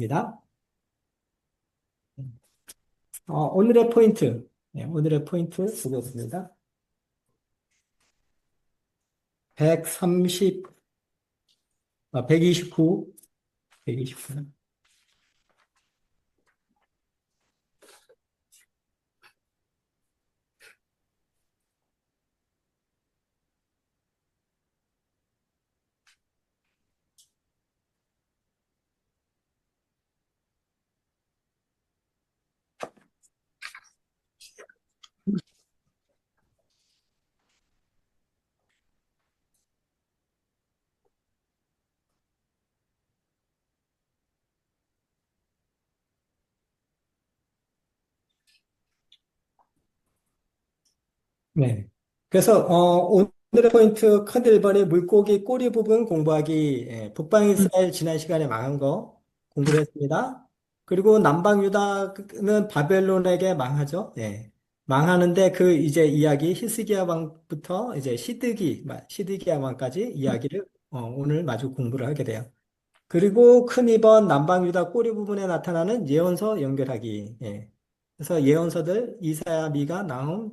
하겠습니다. 오늘의 포인트, 오늘의 포인트 보겠습니다. 130, 129, 129. 네. 그래서, 오늘의 포인트 컨드 1번이 물고기 꼬리 부분 공부하기, 북방이스라엘 지난 시간에 망한 거 공부를 했습니다. 그리고 남방 유다는 바벨론에게 망하죠. 망하는데 그 이제 이야기 히스기야 왕부터 이제 시드기야 왕까지 이야기를 오늘 마주 공부를 하게 돼요. 그리고 큰 2번 남방유다 꼬리 부분에 나타나는 예언서 연결하기. 그래서 예언서들 이사야, 미가, 나훔,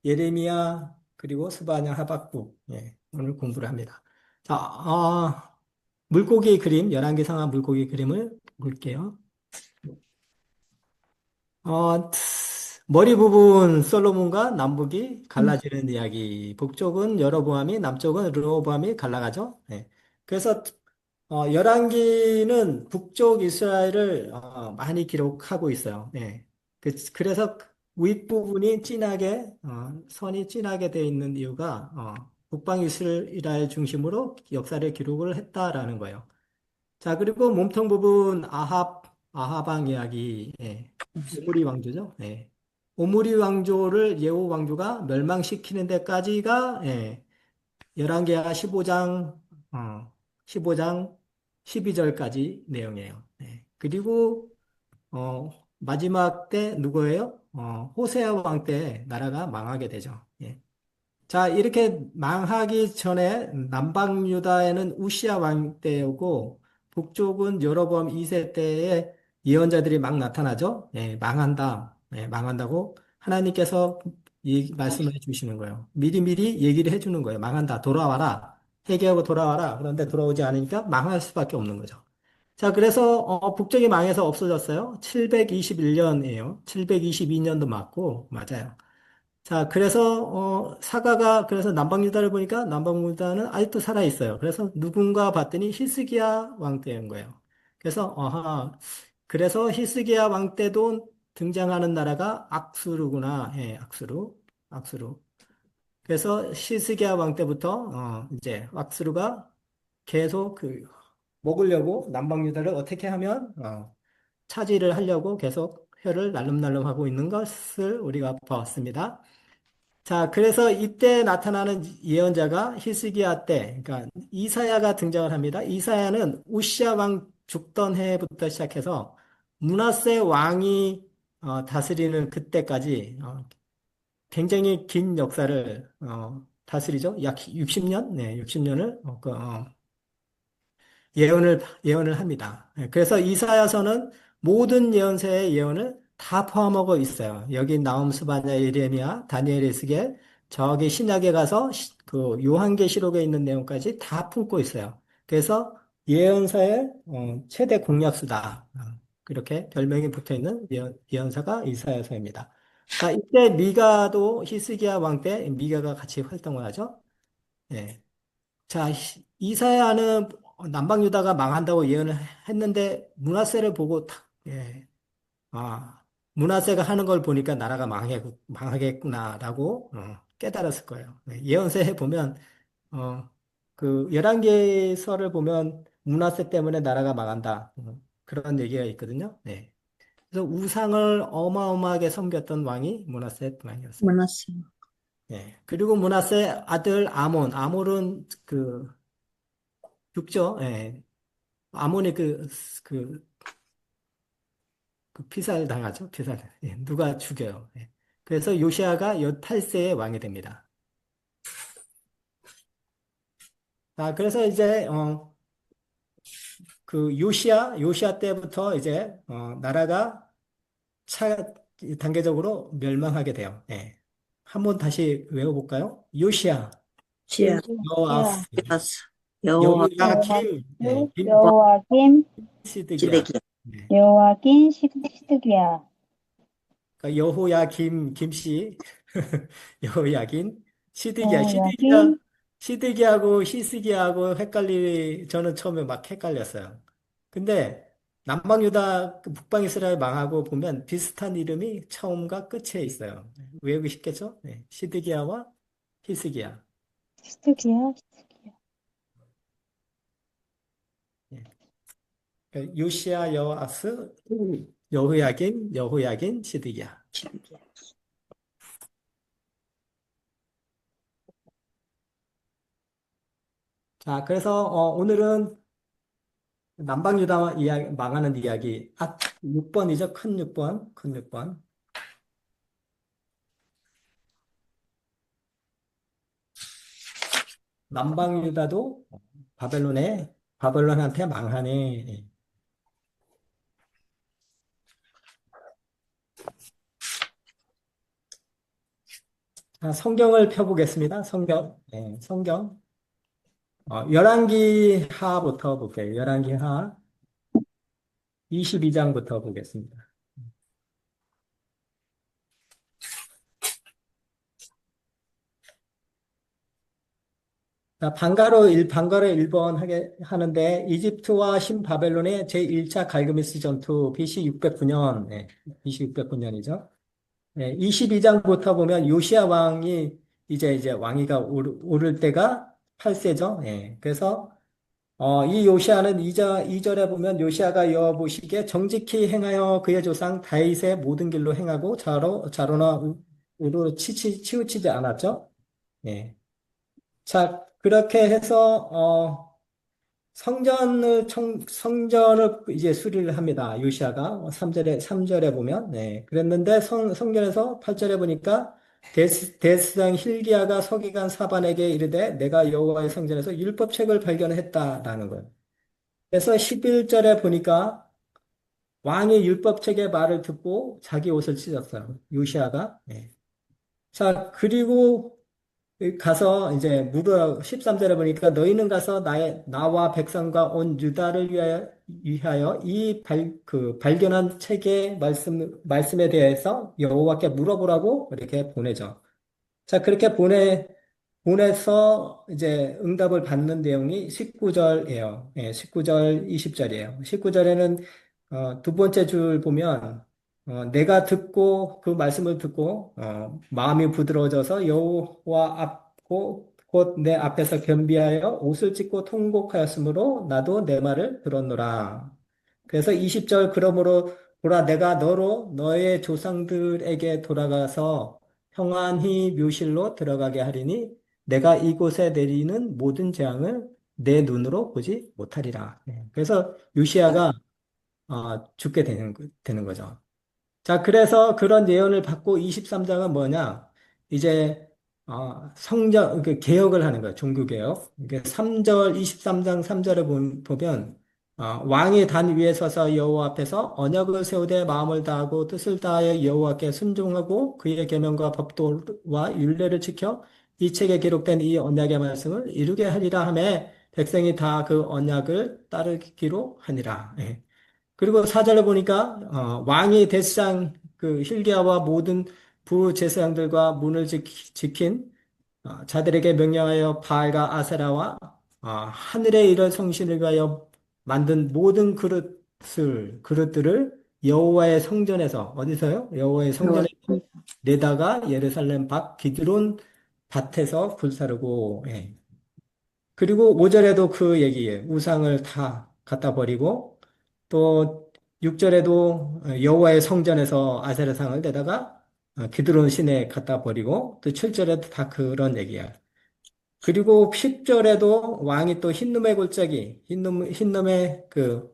예레미야, 그리고 스바냐, 하박국. 오늘 공부를 합니다. 자, 물고기 그림, 11개 상한 물고기 그림을 볼게요. 머리 부분 솔로몬과 남북이 갈라지는 이야기. 북쪽은 여로보암이, 남쪽은 르호보암이 갈라가죠. 그래서 11기는 북쪽 이스라엘을 많이 기록하고 있어요. 그래서 윗부분이 선이 진하게 되어 있는 이유가 북방 이스라엘 중심으로 역사를 기록을 했다라는 거예요. 자, 그리고 몸통 부분 아하방 이야기, 오므리 왕조죠. 오므리 왕조를 예후 왕조가 멸망시키는 데까지가 11개와 15장 12절까지 내용이에요. 그리고 마지막 때 누구예요? 호세아 왕 때 나라가 망하게 되죠. 자, 이렇게 망하기 전에 남방 유다에는 우시아 왕 때였고 북쪽은 여로보암 2세 때에 예언자들이 막 나타나죠. 망한다. 망한다고 하나님께서 말씀을 해주시는 거예요. 미리미리 얘기를 해주는 거예요. 망한다. 돌아와라. 회개하고 돌아와라. 그런데 돌아오지 않으니까 망할 수밖에 없는 거죠. 자, 그래서 북쪽이 망해서 없어졌어요. 721년이에요. 722년도 맞고 맞아요. 자, 그래서 그래서 남방유다를 보니까 남방유다는 아직도 살아 있어요. 그래서 누군가 봤더니 히스기야 왕 때인 거예요. 그래서 히스기야 왕 때도 등장하는 나라가 악수르구나. 악수르. 그래서 히스기야 왕 때부터 이제 악수르가 계속 먹으려고 남방유다를 어떻게 하면 차지를 하려고 계속 혀를 날름날름하고 있는 것을 우리가 봐왔습니다. 자, 그래서 이때 나타나는 예언자가 히스기야 때, 그러니까 이사야가 등장을 합니다. 이사야는 우시아 왕 죽던 해부터 시작해서 므낫세 왕이 다스리는 그때까지 굉장히 긴 역사를 다스리죠. 약 60년, 네, 60년을 예언을 합니다. 그래서 이사야서는 모든 예언서의 예언을 다 포함하고 있어요. 여기 나움, 스바냐, 예레미야, 다니엘, 에스겔, 저기 신약에 가서 그 요한계시록에 있는 내용까지 다 품고 있어요. 그래서 예언서의 최대 공약수다. 그렇게 별명이 붙어 있는 예언서가 이사야서입니다. 자, 이때 미가도 히스기야 왕 때 미가가 같이 활동을 하죠. 예. 자, 이사야는 남방 유다가 망한다고 예언을 했는데 므낫세를 보고 므낫세가 하는 걸 보니까 나라가 망하겠구나라고 깨달았을 거예요. 예언서에 보면 그 11개서를 보면 므낫세 때문에 나라가 망한다. 그런 얘기가 있거든요. 그래서 우상을 어마어마하게 섬겼던 왕이 므낫세 왕이었습니다. 만났어요. 그리고 므낫세 아들 아몬은 죽죠. 아몬이 그, 그 피살 당하죠. 피살. 누가 죽여요. 그래서 요시아가 18세의 왕이 됩니다. 자, 그래서 이제, 그 요시아 때부터 이제 나라가 차 단계적으로 멸망하게 돼요. 예. 한번 다시 외워볼까요? 요시아, 시아, 요시야, 요아스, 야스, 여호와, 여호야김, 예, 요아스, 요아김, 시드기야. 시대기야. 네. 요아긴, 시드기야. 그러니까 여호야김 김씨, 여호야긴, 요야긴, 시드기하고 히스기야하고 저는 처음에 막 헷갈렸어요. 근데 남방 유다, 북방 이스라엘 망하고 보면 비슷한 이름이 처음과 끝에 있어요. 외우기 쉽겠죠? 네. 시드기야와 히스기야. 시드기야. 예. 그러니까 요시야, 여호아스, 여호야긴, 시드기야. 시대기야. 자, 그래서 오늘은 남방유다 이야기, 망하는 이야기. 6번이죠. 큰 6번. 큰 6번. 남방유다도 바벨론한테 망하네. 자, 성경을 펴보겠습니다. 성경. 네, 성경. 열왕기 하부터 볼게요. 열왕기 하 22장부터 보겠습니다. 자, 방가로 1번 하는데, 이집트와 신바벨론의 제1차 갈그미스 전투, BC 609년, 네, BC 609년이죠. 네, 22장부터 보면 요시야 왕이 이제 왕위가 오를 때가 8세죠. 예. 그래서 이 요시야는 2절에 보면 요시야가 여호와 보시기에 정직히 행하여 그의 조상 다윗의 모든 길로 행하고 좌로나 우로 치우치지 않았죠. 예. 자, 그렇게 해서 성전을 이제 수리를 합니다. 요시아가 3절에 보면. 네. 그랬는데 성전에서 8절에 보니까 대스당 힐기야가 서기관 사반에게 이르되 내가 여호와의 성전에서 율법책을 발견했다라는 거예요. 그래서 11절에 보니까 왕이 율법책의 말을 듣고 자기 옷을 찢었어요. 요시아가. 네. 자, 그리고 가서 이제 13절에 보니까 너희는 가서 나와 백성과 온 유다를 위하여 발견한 책의 말씀에 대해서 여호와께 물어보라고 이렇게 보내죠. 자, 그렇게 보내서 이제 응답을 받는 내용이 19절이에요. 예, 19절, 20절이에요. 19절에는 두 번째 줄 보면 내가 듣고 그 말씀을 듣고 마음이 부드러워져서 여호와 곧 내 앞에서 겸비하여 옷을 찢고 통곡하였으므로 나도 내 말을 들었노라. 그래서 20절 그러므로 보라 내가 너로 너의 조상들에게 돌아가서 평안히 묘실로 들어가게 하리니 내가 이곳에 내리는 모든 재앙을 내 눈으로 보지 못하리라. 네. 그래서 요시야가 죽게 되는 거죠. 자, 그래서 그런 예언을 받고 23장은 뭐냐? 이제 성전 개혁을 하는 거예요. 종교 개혁. 이게 3절 23장 3절에 보면 왕이 단 위에 서서 여호와 앞에서 언약을 세우되 마음을 다하고 뜻을 다하여 여호와께 순종하고 그의 계명과 법도와 율례를 지켜 이 책에 기록된 이 언약의 말씀을 이루게 하리라 하매 백성이 다 그 언약을 따르기로 하니라. 예. 그리고 사절에 보니까 왕이 대제사장 그 hil기야와 모든 부제사장들과 문을 지킨 자들에게 명령하여 바알과 아세라와 하늘에 이를 성신을 위하여 만든 모든 그릇들을 여호와의 성전에서 어디서요? 여호와의 여호와, 성전에 내다가 예루살렘 밖 기드론 밭에서 불사르고 예. 그리고 5절에도 그 얘기예요. 우상을 다 갖다 버리고 또 6절에도 여호와의 성전에서 아세라상을 내다가 기드론 시내에 갖다 버리고 또 7절에도 다 그런 얘기야. 그리고 10절에도 왕이 또 흰놈의 그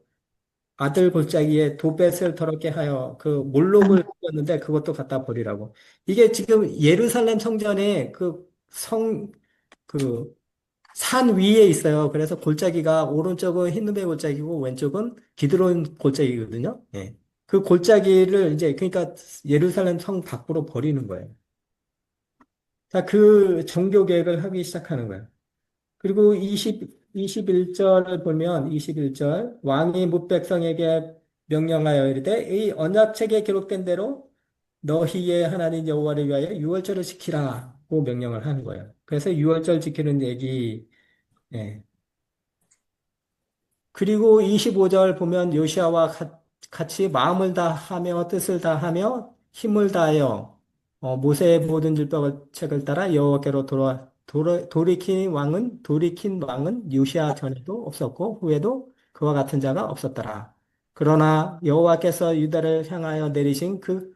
아들 골짜기에 도벳을 더럽게 하여 그 몰록을 꾸몄는데 그것도 갖다 버리라고. 이게 지금 예루살렘 성전에 그 산 위에 있어요. 그래서 골짜기가 오른쪽은 힌두베 골짜기고 왼쪽은 기드론 골짜기거든요. 예. 그 골짜기를 이제 그러니까 예루살렘 성 밖으로 버리는 거예요. 자, 그 종교 개혁을 하기 시작하는 거예요. 그리고 21절을 보면 21절 왕이 뭇 백성에게 명령하여 이르되 이 언약책에 기록된 대로 너희의 하나님 여호와를 위하여 유월절을 지키라고 명령을 하는 거예요. 그래서 유월절 지키는 얘기. 예. 그리고 25절 보면 요시아와 같이 마음을 다하며 뜻을 다하며 힘을 다하여 모세의 모든 율법 책을 따라 여호와께로 돌이킨 왕은 요시아 전에도 없었고 후에도 그와 같은 자가 없었더라. 그러나 여호와께서 유다를 향하여 내리신 그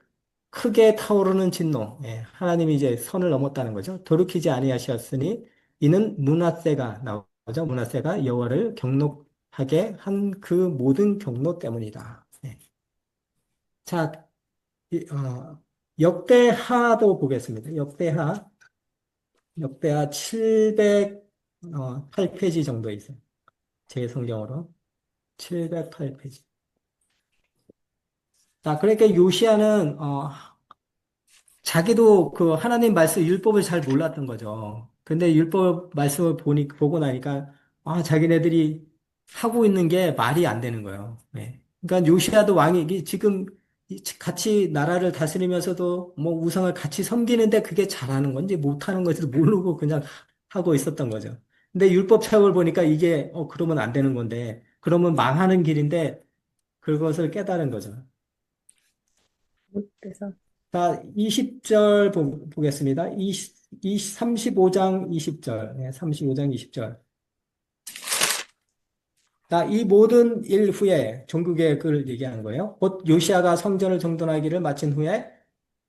크게 타오르는 진노, 예, 하나님이 이제 선을 넘었다는 거죠. 돌이키지 아니하셨으니 이는 문하세가 나오죠. 문하세가 여호와를 경록하게 한 그 모든 경로 때문이다. 예. 자, 역대하도 보겠습니다. 역대하 708페이지 정도 있어요. 제 성경으로 708페이지. 자, 그러니까 요시아는 자기도 그 하나님 말씀 율법을 잘 몰랐던 거죠. 근데 율법 말씀을 보고 나니까 자기네들이 하고 있는 게 말이 안 되는 거예요. 네. 그러니까 요시아도 왕이 지금 같이 나라를 다스리면서도 뭐 우상을 같이 섬기는데 그게 잘하는 건지 못하는 건지도 모르고 그냥 하고 있었던 거죠. 근데 율법 책을 보니까 이게 그러면 안 되는 건데 그러면 망하는 길인데 그것을 깨달은 거죠. 그래서 자, 20절 보겠습니다. 35장 20절. 네, 35장 20절. 자, 이 모든 일 후에 종국의을 얘기하는 거예요. 곧 요시아가 성전을 정돈하기를 마친 후에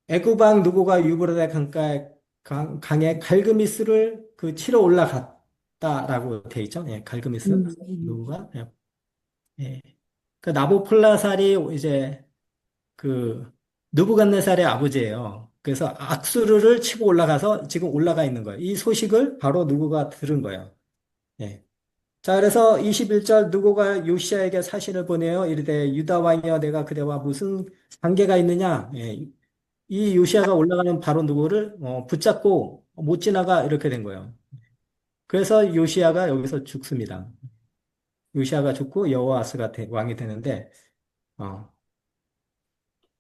애굽왕 누고가 유브라데 강에 갈그미스를 그 치러 올라갔다라고 돼 있죠. 예, 갈그미스 누고가. 예. 예. 그 나보폴라살이 이제 그 느부갓네살의 아버지예요. 그래서 악수르를 치고 올라가서 지금 올라가 있는 거예요. 이 소식을 바로 누구가 들은 거예요. 예. 자, 그래서 21절 누구가 요시아에게 사신을 보내요. 이르되 유다 왕이여 내가 그대와 무슨 관계가 있느냐? 예. 이 요시아가 올라가는 바로 누구를 붙잡고 못 지나가 이렇게 된 거예요. 그래서 요시아가 여기서 죽습니다. 요시아가 죽고 여호아스가 왕이 되는데 어,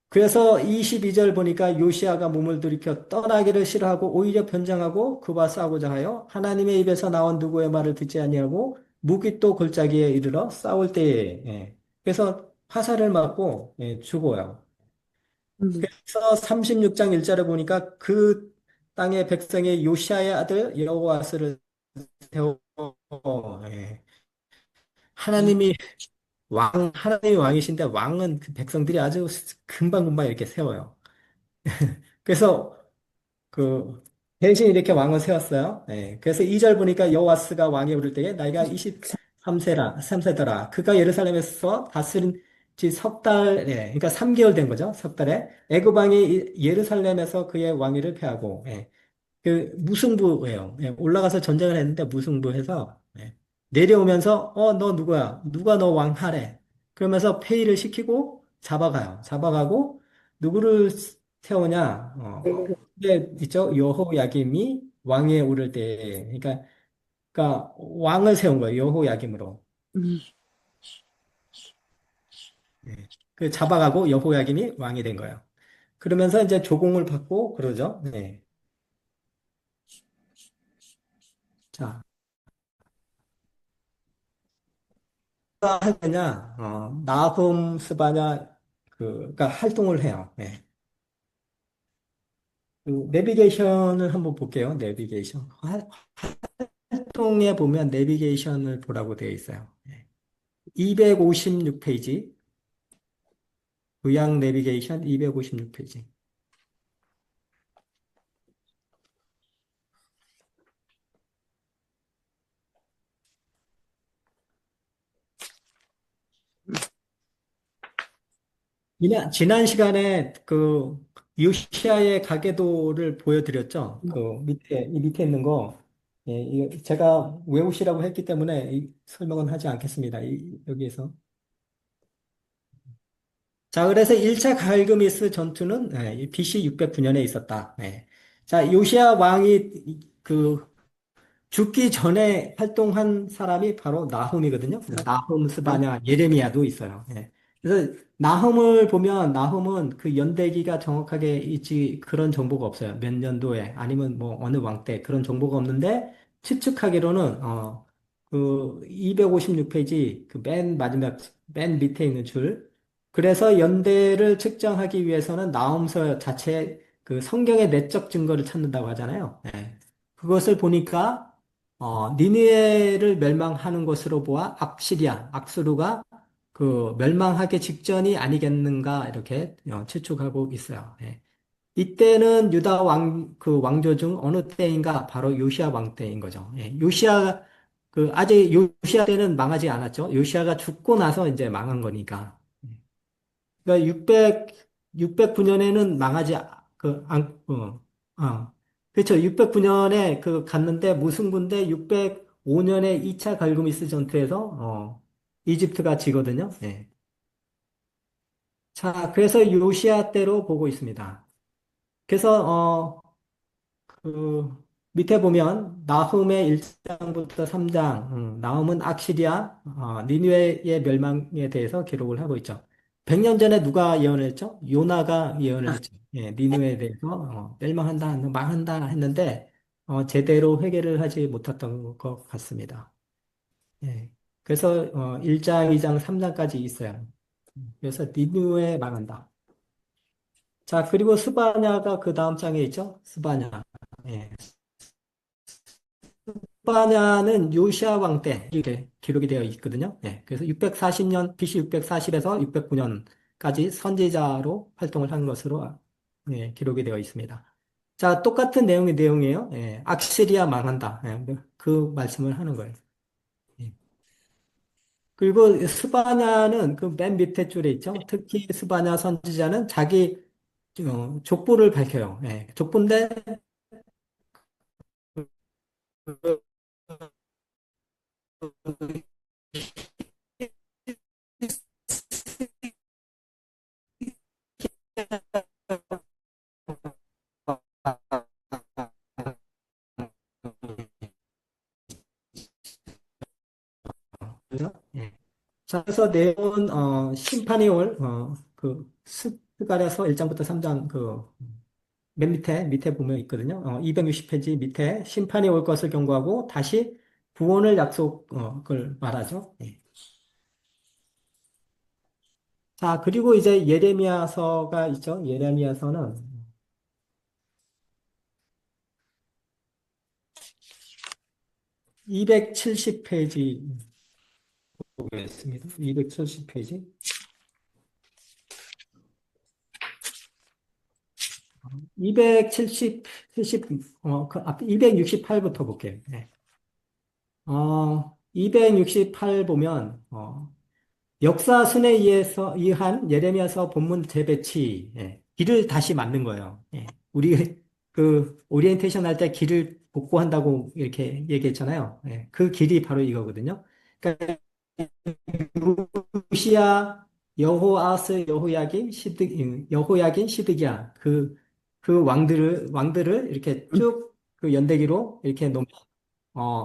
그래서 22절 보니까 요시아가 몸을 돌이켜 떠나기를 싫어하고 오히려 변장하고 그와 싸우고자 하여 하나님의 입에서 나온 누구의 말을 듣지 아니하고 무기또 골짜기에 이르러 싸울 때에 그래서 화살을 맞고 죽어요. 음, 그래서 36장 1절에 보니까 그 땅의 백성의 요시아의 아들 여호와스를 세워 예. 하나님이 하나님이 왕이신데 왕은 그 백성들이 아주 금방금방 이렇게 세워요. 그래서 그 대신 이렇게 왕을 세웠어요. 예. 그래서 2절 보니까 여호와스가 왕에 오를 때에 나이가 23세더라. 그가 예루살렘에서 다스린 지 석 달, 그러니까 3개월 된 거죠. 석 달에 애굽 왕이 예루살렘에서 그의 왕위를 폐하고 그 무승부예요. 올라가서 전쟁을 했는데 무승부해서 내려오면서 너 누구야? 누가 너 왕하래? 그러면서 폐위를 시키고 잡아가요. 잡아가고 누구를 세우냐? 근데 있죠. 여호야김이 왕위에 오를 때, 그러니까 왕을 세운 거예요. 여호야김으로. 음, 예. 그 잡아가고 여호야김이 왕이 된 거예요. 그러면서 이제 조공을 받고 그러죠. 네. 자, 누가 할 거냐? 나훔 스바냐 그가 활동을 해요. 네. 그 내비게이션을 한번 볼게요. 내비게이션. 활동에 보면 내비게이션을 보라고 되어 있어요. 256페이지. 의양 내비게이션 256페이지. 지난 시간에 그 요시아의 가계도를 보여드렸죠. 그 이 밑에 있는 거. 예, 제가 외우시라고 했기 때문에 설명은 하지 않겠습니다. 여기에서. 자, 그래서 1차 갈그미스 전투는 BC 609년에 있었다. 예. 자, 요시야 왕이 그 죽기 전에 활동한 사람이 바로 나훔이거든요. 나훔, 스바냐, 예레미야도 있어요. 예. 그래서 나훔을 보면 나훔은 그 연대기가 정확하게 있지 그런 정보가 없어요. 몇 년도에 아니면 뭐 어느 왕 때 그런 정보가 없는데 추측하기로는 그 256페이지 그 맨 마지막 맨 밑에 있는 줄. 그래서 연대를 측정하기 위해서는 나훔서 자체 그 성경의 내적 증거를 찾는다고 하잖아요. 예. 그것을 보니까 니느웨를 멸망하는 것으로 보아 악시리아, 악수르가 그 멸망하기 직전이 아니겠는가 이렇게 추측하고 있어요. 예. 이때는 유다 그 왕조 중 어느 때인가 바로 요시아 왕 때인 거죠. 예. 요시아 아직 요시아 때는 망하지 않았죠. 요시아가 죽고 나서 이제 망한 거니까. 그러니까 609년에는 망하지, 그렇죠. 609년에 갔는데 무승부인데 605년에 2차 갈그미스 전투에서, 이집트가 지거든요. 예. 자, 그래서 요시아 때로 보고 있습니다. 그래서, 그 밑에 보면 나훔의 1장부터 3장, 나훔은 악시리아, 니느웨의 멸망에 대해서 기록을 하고 있죠. 100년 전에 누가 예언을 했죠? 요나가 예언을 했죠. 예, 니느웨에 대해서 멸망한다, 망한다 했는데 제대로 회개를 하지 못했던 것 같습니다. 예. 그래서 1장, 2장, 3장까지 있어요. 그래서 니느웨 망한다. 자, 그리고 스바냐가 그 다음 장에 있죠? 스바냐. 예. 스바냐는 요시아 왕 때 이렇게 기록이 되어 있거든요. 예, 그래서 640년, BC 640에서 609년까지 선지자로 활동을 한 것으로 기록이 되어 있습니다. 자, 똑같은 내용의 내용이에요. 예, 악시리아 망한다. 예, 그 말씀을 하는 거예요. 예. 그리고 스바냐는 그 맨 밑에 줄에 있죠. 특히 스바냐 선지자는 자기 족보를 밝혀요. 예, 족보인데 예. 자, 그래서 내용은 심판이 올 스가랴서 1장부터 3장 맨 밑에 보면 있거든요. 260페이지 밑에 심판이 올 것을 경고하고 다시 구원을 약속을 말하죠. 예. 자, 그리고 이제 예레미야서가 있죠. 예레미야서는 270페이지 보겠습니다. 270페이지. 270, 70, 그 앞에 268부터 볼게요. 네. 268 보면, 역사 순에 의한 예레미야서 본문 재배치, 예, 길을 다시 만든 거예요. 예. 우리 그 오리엔테이션 할 때 길을 복구한다고 이렇게 얘기했잖아요. 예. 그 길이 바로 이거거든요. 그러니까 요시야, 여호아스, 여호야긴, 시드기야 그 왕들을 이렇게 쭉 그 연대기로 이렇게 놓으면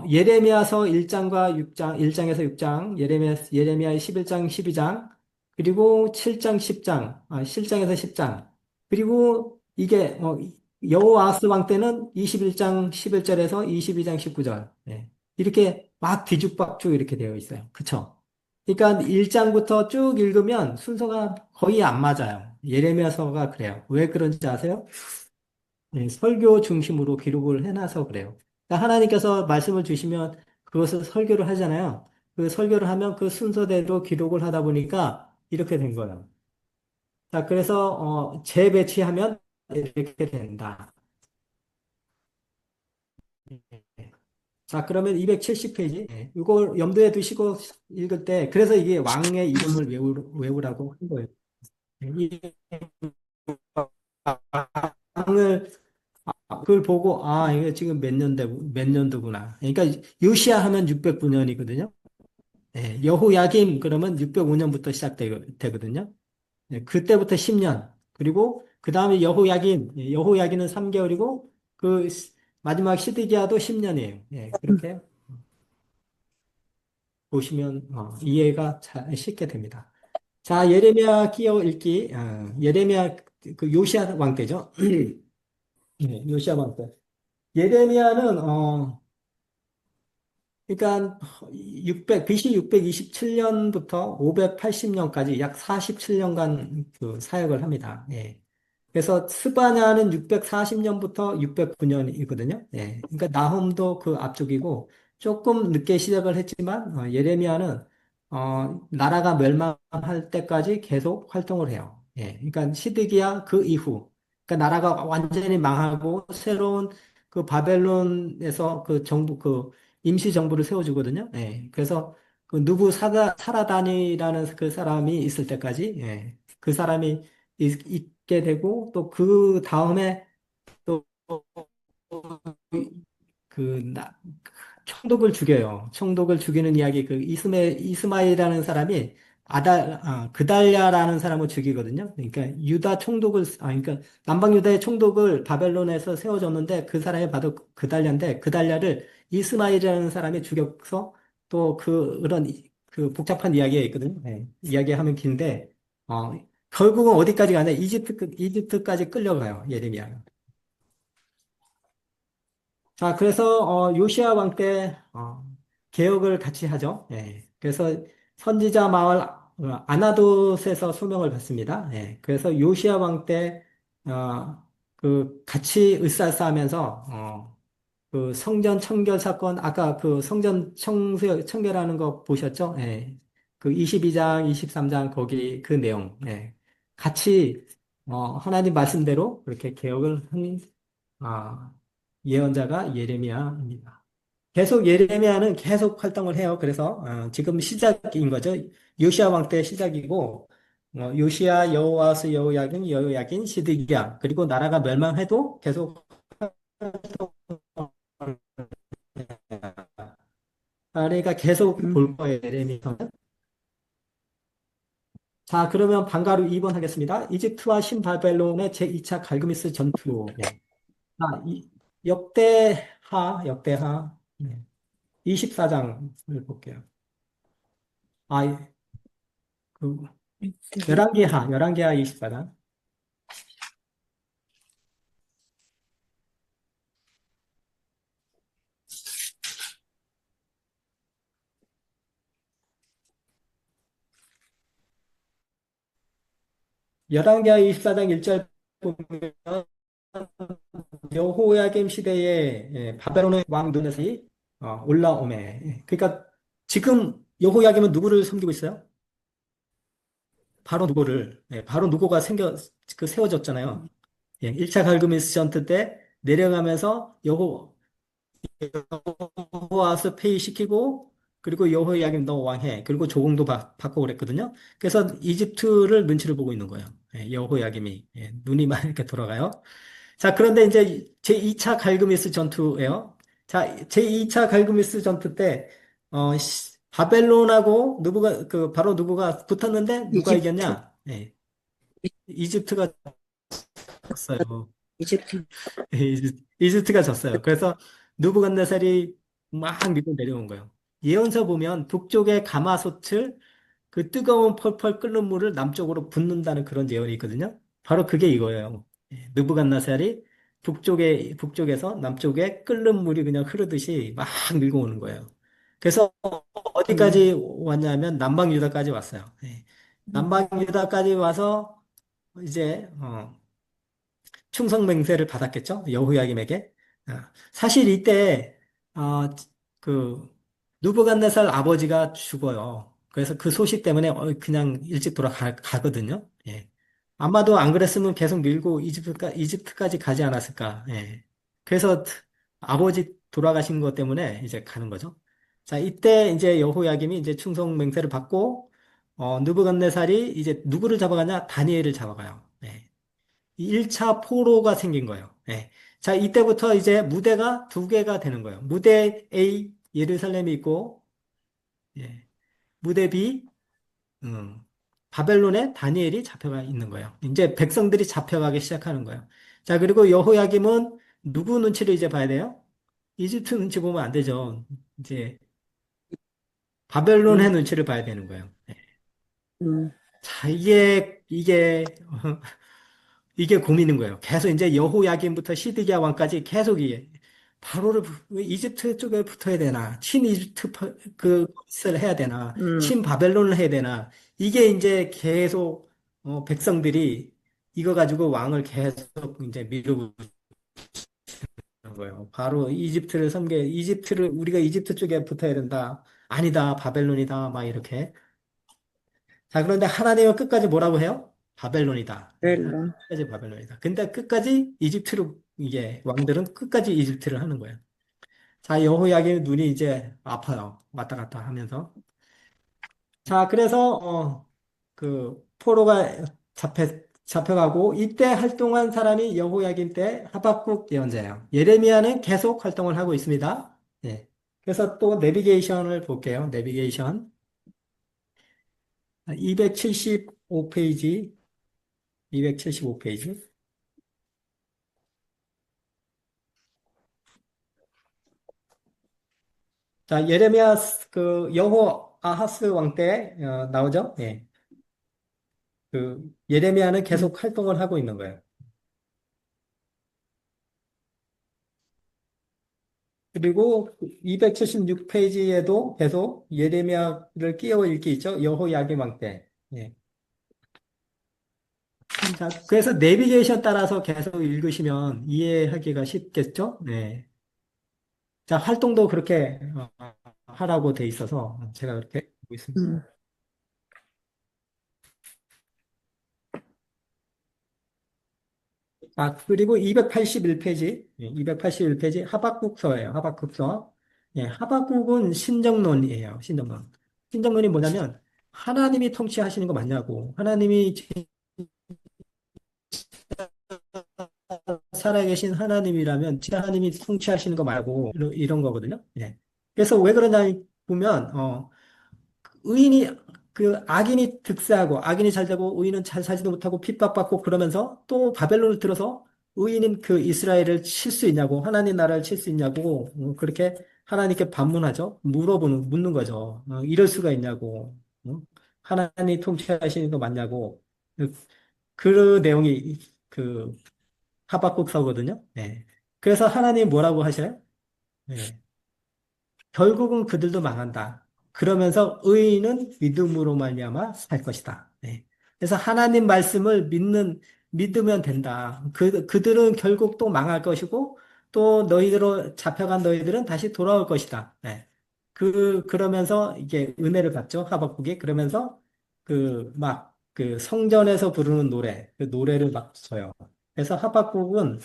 예레미야서 1장과 6장, 1장에서 6장, 예레미야 11장, 12장, 그리고 7장, 10장, 실장에서 10장, 그리고 이게, 여호아하스 왕 때는 21장 11절에서 22장 19절, 이렇게 막 뒤죽박죽 이렇게 되어 있어요. 그쵸? 그러니까 1장부터 쭉 읽으면 순서가 거의 안 맞아요. 예레미야서가 그래요. 왜 그런지 아세요? 설교 중심으로 기록을 해놔서 그래요. 그러니까 하나님께서 말씀을 주시면 그것을 설교를 하잖아요. 그 설교를 하면 그 순서대로 기록을 하다 보니까 이렇게 된 거예요. 자, 그래서 재배치하면 이렇게 된다. 자, 그러면 270페이지. 이걸 염두에 두시고 읽을 때, 그래서 이게 왕의 이름을 외우라고 한 거예요. 이 왕을 그걸 보고, 아, 이게 지금 몇 년도구나. 그러니까 요시야 하면 609년이거든요. 예, 여호야김 그러면 605년부터 시작되거든요. 예, 그때부터 10년. 그리고 그 다음에 여호야김, 여호야김은 3개월이고 마지막 시드기야도 10년이에요. 예, 그렇게 보시면 이해가 쉽게 됩니다. 자, 예레미야 끼어 읽기. 예레미야 그 요시야 왕 때죠. 네, 요시야 왕 때. 예레미야는 그러니까 BC 627년부터 580년까지 약 47년간 그 사역을 합니다. 예. 그래서 스바냐는 640년부터 609년이거든요. 예. 그러니까 나훔도 그 앞쪽이고 조금 늦게 시작을 했지만 예레미야는 나라가 멸망할 때까지 계속 활동을 해요. 예. 그러니까 시드기야 그 이후 그러니까 나라가 완전히 망하고 새로운 그 바벨론에서 그 정부 그 임시 정부를 세워주거든요. 예. 그래서 그 누구 사라단이라는 그 사람이 있을 때까지 예. 그 사람이 있게 되고 또 그 다음에 또 그 총독을 죽여요. 총독을 죽이는 이야기 그 이스마엘이라는 사람이 그달랴라는 사람을 죽이거든요. 그러니까 유다 총독을 그러니까 남방 유다의 총독을 바벨론에서 세워줬는데 그 사람이 바로 그달랴인데 그달랴를 이스마엘이라는 사람이 죽여서 또 그런 그 복잡한 이야기가 있거든요. 네. 이야기하면 긴데 어, 결국은 어디까지 가냐? 이집트까지 끌려가요. 예레미야가. 자, 그래서 요시야 왕 때 개혁을 같이 하죠. 예. 그래서 선지자 마을 아나돗에서 소명을 받습니다. 예. 그래서 요시야 왕 때 그 같이 으쌰으쌰하면서 그 성전 청결 사건 아까 그 성전 청결하는 거 보셨죠? 예. 그 22장, 23장 거기 그 내용. 예. 같이 하나님 말씀대로 그렇게 개혁을 한 아, 예언자가 예레미야입니다. 계속 예레미야는 계속 활동을 해요. 그래서 지금 시작인 거죠. 요시야 왕 때 시작이고 요시야, 여호와스, 여호야긴, 시드기야 그리고 나라가 멸망해도 계속 그러니까 계속 볼 음, 거예요. 예레미야. 자, 그러면 방가루 2번 하겠습니다. 이집트와 신바벨론의 제2차 갈그미스 전투. 예. 역대하. 네. 24장을 볼게요. 아, 그, 열왕기하 24장. 열왕기하 24장 1절 보면, 여호야김 시대에 바벨론의 왕 느헤세이 올라오매. 그러니까 지금 여호야김은 누구를 섬기고 있어요? 바로 누구를, 바로 누구가 세워졌잖아요. 1차 갈그미스 전투 때 내려가면서 여호와스 폐위시키고 그리고 여호야김 너 왕해. 그리고 조공도 받고 그랬거든요. 그래서 이집트를 눈치를 보고 있는 거예요. 여호야김이 눈이 막 이렇게 돌아가요. 자, 그런데 이제 제2차 갈그미스 전투예요. 자, 제2차 갈그미스 전투 때 바벨론하고 바로 누구가 붙었는데 누가 이집트, 이겼냐? 이집트가 졌어요. 이집트, 이집트가 졌어요. 그래서 느부갓네살이 막 밀고 내려온 거예요. 예언서 보면 북쪽의 가마솥을 그 뜨거운 펄펄 끓는 물을 남쪽으로 붓는다는 그런 예언이 있거든요. 바로 그게 이거예요. 느부갓네살이 북쪽에서 남쪽에 끓는 물이 그냥 흐르듯이 막 밀고 오는 거예요. 그래서 어디까지 음, 왔냐면 남방 유다까지 왔어요. 남방 유다까지 와서 이제 충성 맹세를 받았겠죠? 여호야김에게. 사실 이때 그 느부갓네살 아버지가 죽어요. 그래서 그 소식 때문에 그냥 일찍 돌아가거든요. 예. 아마도 안 그랬으면 계속 밀고 이집트까지 가지 않았을까. 예. 그래서 아버지 돌아가신 것 때문에 이제 가는 거죠. 자, 이때 이제 여호야김이 이제 충성 맹세를 받고 느부갓네살이 이제 누구를 잡아가냐? 다니엘을 잡아가요. 예. 1차 포로가 생긴 거예요. 예. 자, 이때부터 이제 무대가 두 개가 되는 거예요. 무대 A, 예루살렘이 있고, 예, 무대 B, 음, 바벨론에 다니엘이 잡혀가 있는 거예요. 이제 백성들이 잡혀가기 시작하는 거예요. 자, 그리고 여호야김은 누구 눈치를 이제 봐야 돼요? 이집트 눈치 보면 안 되죠. 이제 바벨론의 음, 눈치를 봐야 되는 거예요. 네. 음, 자, 이게 고민인 거예요. 계속 이제 여호야김부터 시드기야 왕까지 계속 이게 이집트 쪽에 붙어야 되나, 친이집트 것을 해야 되나, 음, 친바벨론을 해야 되나, 이게 이제 계속 백성들이 이거 가지고 왕을 계속 이제 미루고 있는 거예요. 바로 우리가 이집트 쪽에 붙어야 된다. 아니다, 바벨론이다, 막 이렇게. 자, 그런데 하나님은 끝까지 뭐라고 해요? 바벨론이다. 네, 벨론. 끝까지 바벨론이다. 근데 끝까지 이게 왕들은 끝까지 이집트를 하는 거예요. 자, 여호야긴 눈이 이제 아파요. 왔다 갔다 하면서. 자, 그래서, 포로가 잡혀가고, 이때 활동한 사람이 여호야긴 때 하박국 예언자예요. 예레미야는 계속 활동을 하고 있습니다. 예. 그래서 또 내비게이션을 볼게요. 내비게이션. 275페이지, 275페이지. 자, 예레미야, 여호 아하스 왕 때, 나오죠? 예. 예레미야는 음, 계속 활동을 하고 있는 거예요. 그리고 276페이지에도 계속 예레미야를 끼워 읽기 있죠? 여호야김 왕 때. 예. 자, 그래서 내비게이션 따라서 계속 읽으시면 이해하기가 쉽겠죠? 네. 자, 활동도 그렇게 하라고 돼 있어서 제가 그렇게 보고 있습니다. 음, 아, 그리고 281페이지, 281페이지 하박국서예요. 하박국서. 예, 하박국은 신정론이에요. 신정론. 신정론이 뭐냐면 하나님이 통치하시는 거 맞냐고. 하나님이 살아계신 하나님이라면 진짜 하나님이 통치하시는 거 말고 이런 거거든요. 예. 그래서 왜 그러냐 보면 의인이 악인이 득세하고 악인이 잘 되고 의인은 잘 살지도 못하고 핍박받고 그러면서 또 바벨론을 들어서 의인은 이스라엘을 칠 수 있냐고 하나님 나라를 칠 수 있냐고 그렇게 하나님께 반문하죠. 묻는 거죠. 이럴 수가 있냐고. 하나님 통치하시는 거 맞냐고. 그, 그 내용이 하박국서거든요. 네. 그래서 하나님 뭐라고 하셔요? 네. 결국은 그들도 망한다. 그러면서 의인은 믿음으로 말미암아 살 것이다. 네. 그래서 하나님 말씀을 믿으면 된다. 그들은 결국 또 망할 것이고 또 너희들로 잡혀간 너희들은 다시 돌아올 것이다. 네. 그러면서 이게 은혜를 받죠. 하박국이. 그러면서 성전에서 부르는 그 노래를 막 써요. 그래서 하박국은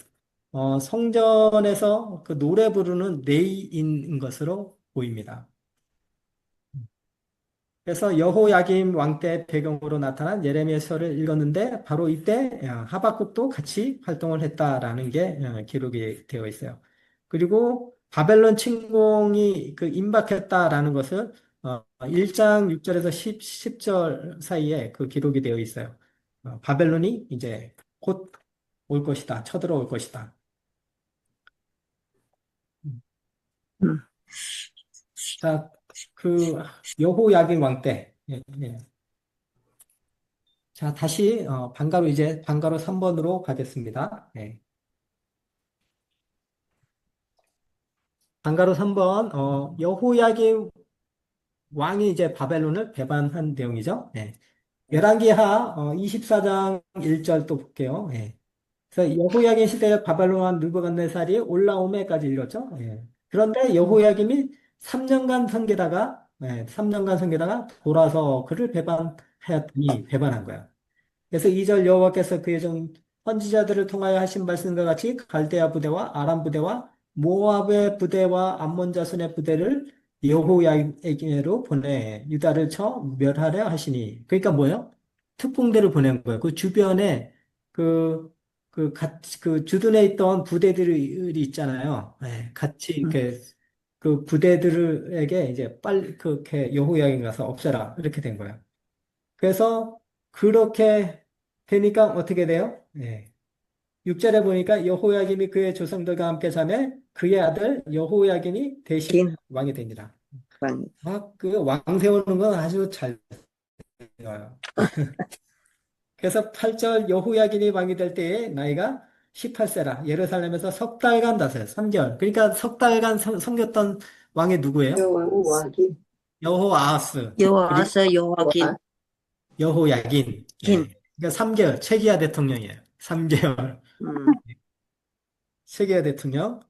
성전에서 그 노래 부르는 레이인 것으로 보입니다. 그래서 여호야김 왕 때 배경으로 나타난 예레미야서를 읽었는데 바로 이때 하박국도 같이 활동을 했다라는 게 기록이 되어 있어요. 그리고 바벨론 침공이 임박했다라는 것을 1장 6절에서 10절 사이에 그 기록이 되어 있어요. 바벨론이 이제 곧 올 것이다. 쳐들어올 것이다. 음, 자, 그 여호야긴 왕 때. 예, 예. 자, 다시 방가로 3번으로 가겠습니다. 예. 방가로 3번 여호야긴 왕이 이제 바벨론을 배반한 내용이죠. 예. 열왕기하 24장 1절 또 볼게요. 예. 그래서 여호야긴 시대에 바벨론 왕 느부갓네살이 올라오매까지 읽었죠. 예. 그런데 음, 여호야김이 3년간 섬기다가 3년간 섬기다가 돌아서 그를 배반하였더니 배반한 거야. 그래서 2절 여호와께서 그의 종 선지자들을 통하여 하신 말씀과 같이 갈대아 부대와 아람 부대와 모압의 부대와 암몬 자손의 부대를 여호야에게로 보내 유다를 쳐 멸하려 하시니 그러니까 뭐예요? 특공대를 보낸 거예요. 그 주변에 그 그 주둔해 있던 부대들이 있잖아요. 예, 같이 음, 이렇게 그 부대들에게 이제 빨리 그렇게 여호야긴 가서 없애라 이렇게 된 거예요. 그래서 그렇게 되니까 어떻게 돼요? 예. 6절에 보니까 여호야김이 그의 조상들과 함께 자매 그의 아들 여호야긴이 대신 긴 왕이 됩니다. 왕. 그 왕 세우는 건 아주 잘 돼요. 그래서 8절 여호야긴이 왕이 될 때에 나이가 18세라. 예루살렘에서 석 달간 다스렸어요. 3개월. 그러니까 석 달간 섬겼던 왕이 누구예요? 여호와긴. 여호아하스. 그리고 여호와서 여호와긴. 여호야긴. 긴. 네. 그러니까 3개월. 최기하 대통령이에요. 3개월. 음, 최기하 대통령.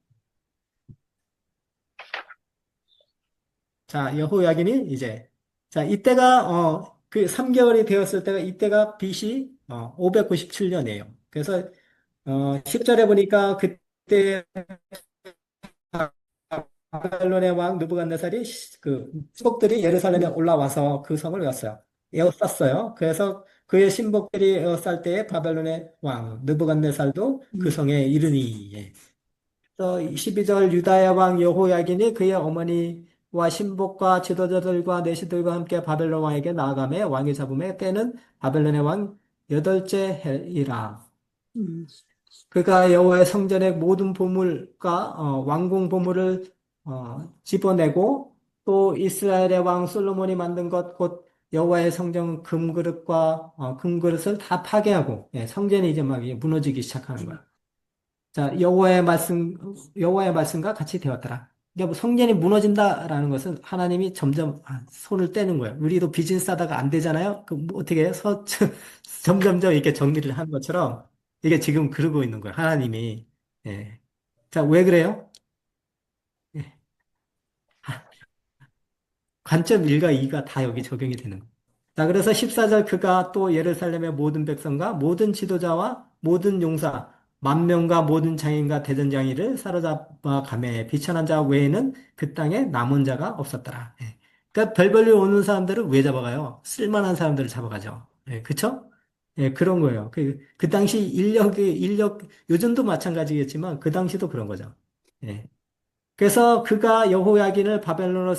자, 여호야긴이 이제 자, 이때가 그 3개월이 되었을 때가 이때가 BC 597년이에요. 그래서 10절에 보니까 그때 바벨론의 왕 느부갓네살이 그 신복들이 예루살렘에 올라와서 그 성을 외웠어요. 에워쌌어요. 그래서 그의 신복들이 에워쌀 때에 바벨론의 왕 느부갓네살도 그 음, 성에 이르니. 예. 그래서 12절 유다의 왕 여호야긴이 그의 어머니와 신복과 지도자들과 내시들과 함께 바벨론 왕에게 나아가매 왕이 잡음에 때는 바벨론의 왕 여덟째 해이라. 음, 그가 여호와의 성전의 모든 보물과 왕궁 보물을 집어내고 또 이스라엘의 왕 솔로몬이 만든 것 곧 여호와의 성전 금그릇과 금그릇을 다 파괴하고 예, 성전이 이제 막 무너지기 시작하는 거야. 자, 여호와의 말씀과 같이 되었더라. 그러니까 뭐 성전이 무너진다라는 것은 하나님이 점점 손을 떼는 거예요. 우리도 비즈니스 하다가 안 되잖아요. 그뭐 어떻게 해요? 점점점 이렇게 정리를 하는 것처럼 이게 지금 그러고 있는 거예요. 하나님이. 예. 자, 왜 그래요? 예. 관점 1과 2가 다 여기 적용이 되는 거예요. 자, 그래서 14절 그가 또 예루살렘의 모든 백성과 모든 지도자와 모든 용사, 만명과 모든 장인과 대전장이를 사로잡아 가매 비천한 자 외에는 그 땅에 남은 자가 없었더라. 예. 그러니까 별별로 오는 사람들을 왜 잡아가요? 쓸만한 사람들을 잡아가죠. 예, 그쵸? 예, 그런 거예요. 그 당시 요즘도 마찬가지겠지만 그 당시도 그런 거죠. 예. 그래서 그가 여호야긴을 바벨론으로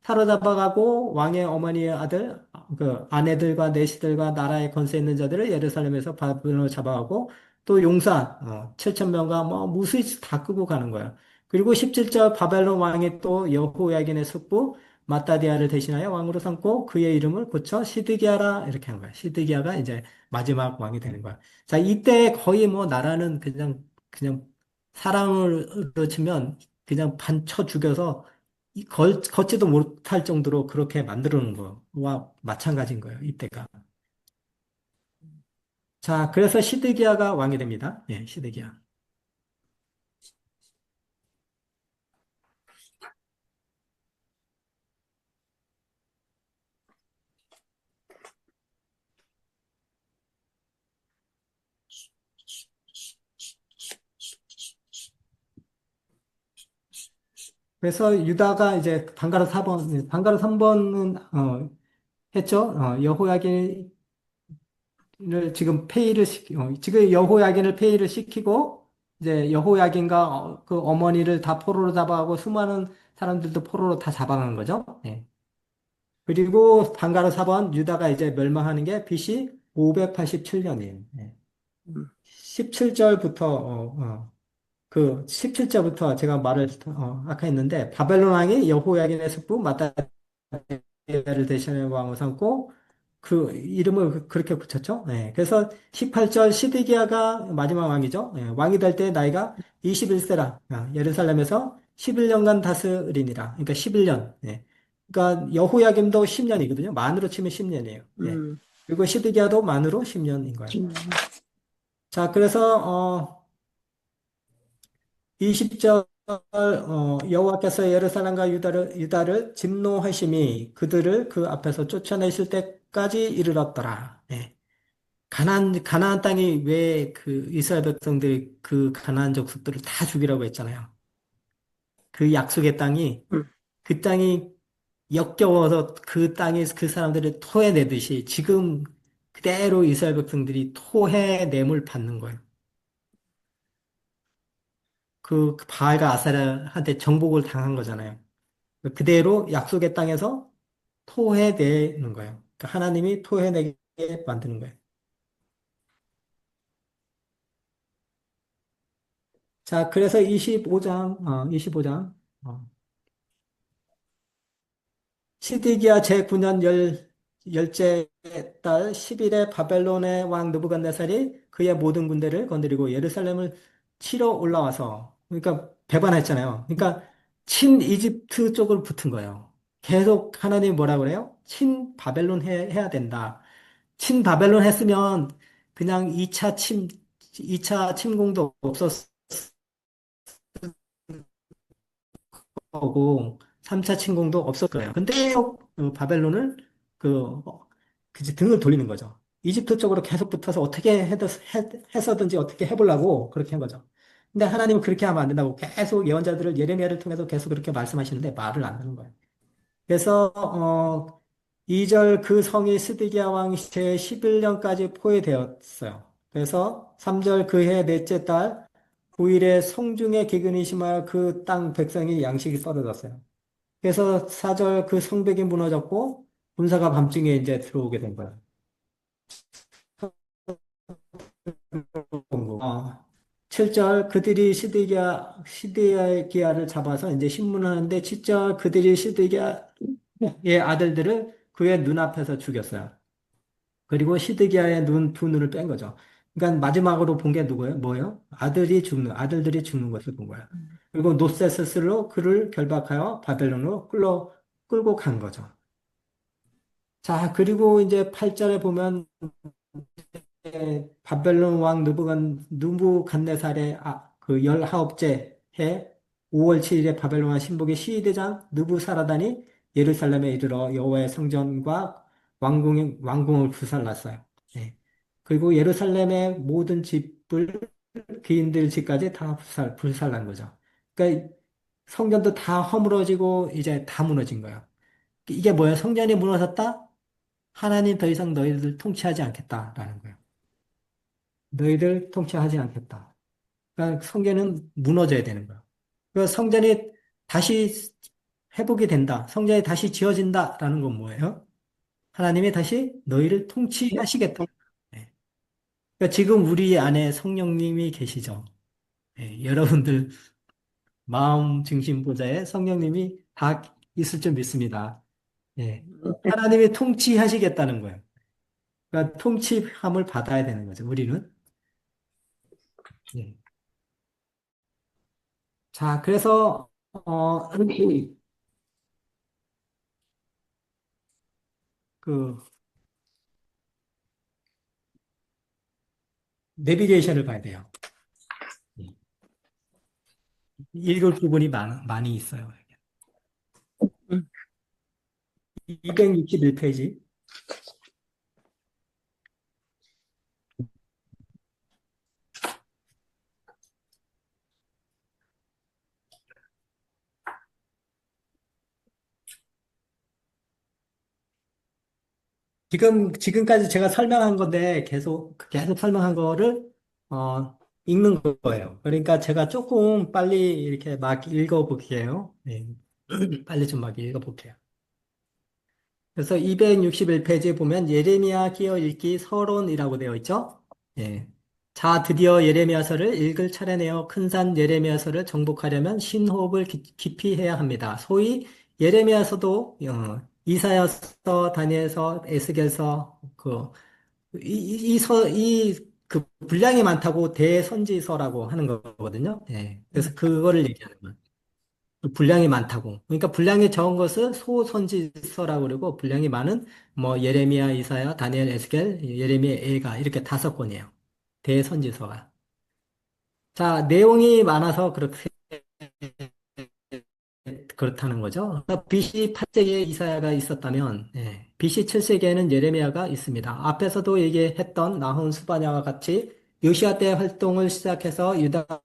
사로잡아가고 왕의 어머니의 아들, 그 아내들과 내시들과 나라의 권세 있는 자들을 예루살렘에서 바벨론으로 잡아가고 또 용사 7천 명과 뭐 무수히 다 끄고 가는 거야. 그리고 17절 바벨론 왕이 또 여호야긴의 숙부 마따디아를 대신하여 왕으로 삼고 그의 이름을 고쳐 시드기야라 이렇게 한 거야. 시드기야가 이제 마지막 왕이 되는 거야. 자, 이때 거의 뭐 나라는 그냥 사람으로 치면 그냥 반쳐 죽여서 걷지도 못할 정도로 그렇게 만들어 놓은 거와 마찬가지인 거예요, 이때가. 자, 그래서 시드기야가 왕이 됩니다. 예, 시드기야. 그래서 유다가 이제 방가로 3번은 했죠. 여호야긴을 지금 지금 여호야긴을 폐위를 시키고 이제 여호야긴과 그 어머니를 다 포로로 잡아가고 수많은 사람들도 포로로 다 잡아가는 거죠. 예. 그리고 방가로 4번 유다가 이제 멸망하는 게 BC 587년이에요. 네. 음, 17절부터 그 17절부터 제가 말을 아까 했는데 바벨론 왕이 여호야긴의 숙부 마따디아를 대신하는 왕으로 삼고 그 이름을 그렇게 붙였죠. 네. 그래서 18절 시드기야가 마지막 왕이죠. 네. 왕이 될 때 나이가 21세라. 예루살렘에서 11년간 다스리니라. 그러니까 11년. 네. 그러니까 여호야김도 10년이거든요. 만으로 치면 10년이에요. 예. 음, 그리고 시드기야도 만으로 10년인 거예요. 긴. 자, 그래서 20절 여호와께서 예루살렘과 유다를 진노하심이 그들을 그 앞에서 쫓아내실 때까지 이르렀더라. 예. 가나안 땅이 왜 그 이스라엘 백성들이 그 가나안 족속들을 다 죽이라고 했잖아요. 그 약속의 땅이 음, 그 땅이 역겨워서 그 땅에 그 사람들을 토해내듯이 지금 그대로 이스라엘 백성들이 토해냄을 받는 거예요. 그 바알과 아세라한테 정복을 당한 거잖아요. 그대로 약속의 땅에서 토해내는 거예요. 그러니까 하나님이 토해내게 만드는 거예요. 자, 그래서 25장. 시디기야 제9년 열째 달 10일에 바벨론의 왕 느부갓네살이 그의 모든 군대를 건드리고 예루살렘을 치러 올라와서 그러니까 배반했잖아요. 그러니까 친 이집트 쪽으로 붙은 거예요. 계속 하나님이 뭐라 그래요? 친 바벨론 해야 된다. 친 바벨론 했으면 그냥 2차 침공도 없었을 거고 3차 침공도 없었을 거예요. 근데 계속 그 바벨론을 그, 그치, 등을 돌리는 거죠. 이집트 쪽으로 계속 붙어서 어떻게 해서든지 어떻게 해보려고 그렇게 한 거죠. 근데 하나님은 그렇게 하면 안 된다고 계속 예언자들을 예레미야를 통해서 계속 그렇게 말씀하시는데 말을 안 듣는 거예요. 그래서 2절 그 성이 스디기야 왕 제 11년까지 포위되었어요. 그래서 3절 그해 넷째 달 9일에 성중에 기근이 심하여 그 땅 백성이 양식이 떨어졌어요. 그래서 4절 그 성벽이 무너졌고 군사가 밤중에 이제 들어오게 된 거예요. 7절 그들이 시드기야를 잡아서 이제 신문하는데 7절 그들이 시드기야의 아들들을 그의 눈앞에서 죽였어요. 그리고 시드기야의 두 눈을 뺀 거죠. 그러니까 마지막으로 본 게 누구예요? 뭐예요? 아들들이 죽는 것을 본 거예요. 그리고 노세스스로 그를 결박하여 바벨론으로 끌고 간 거죠. 자, 그리고 이제 8절에 보면 바벨론 왕 느부갓네살의 그 19째 해 5월 7일에 바벨론 왕 신복의 시위대장 느부사라단이 예루살렘에 이르러 여호와의 성전과 왕궁을 불살랐어요. 예. 그리고 예루살렘의 모든 집을 귀인들 집까지 다 불살난 거죠. 그러니까 성전도 다 허물어지고 이제 다 무너진 거예요. 이게 뭐예요? 성전이 무너졌다? 하나님 더 이상 너희들 통치하지 않겠다라는 거예요. 너희들 통치하지 않겠다. 그러니까 성전은 무너져야 되는 거야. 그 성전이 다시 회복이 된다. 성전이 다시 지어진다라는 건 뭐예요? 하나님이 다시 너희를 통치하시겠다. 네. 그러니까 지금 우리 안에 성령님이 계시죠. 네. 여러분들 마음 중심 보좌에 성령님이 다 있을 줄 믿습니다. 네. 하나님이 통치하시겠다는 거예요. 그러니까 통치함을 받아야 되는 거죠. 우리는. 네. 자, 그래서 그 내비게이션을 봐야 돼요. 읽을 부분이 많이 있어요. 음. 261페이지. 지금까지 제가 설명한 건데, 계속 설명한 거를, 읽는 거예요. 그러니까 제가 조금 빨리 이렇게 막 읽어볼게요. 네. 빨리 좀 막 읽어볼게요. 그래서 261페이지에 보면 예레미야 끼어 읽기 서론이라고 되어 있죠? 예. 자, 드디어 예레미야서를 읽을 차례네요. 큰 산 예레미야서를 정복하려면 신호흡을 깊이 해야 합니다. 소위 예레미야서도 이사야서, 다니엘서, 에스겔서 그 분량이 많다고 대선지서라고 하는 거거든요. 예. 그래서 그거를 얘기하는 거예요. 분량이 많다고. 그러니까 분량이 적은 것을 소선지서라고 그러고 분량이 많은 뭐 예레미야, 이사야, 다니엘, 에스겔, 예레미야, 에가 이렇게 5권이에요. 대선지서가. 자, 내용이 많아서 그렇다는 거죠. 그러니까 BC 8세기에 이사야가 있었다면 BC 7세기에는 예레미야가 있습니다. 앞에서도 얘기했던 나훈 스바냐와 같이 요시아 때 활동을 시작해서 유다가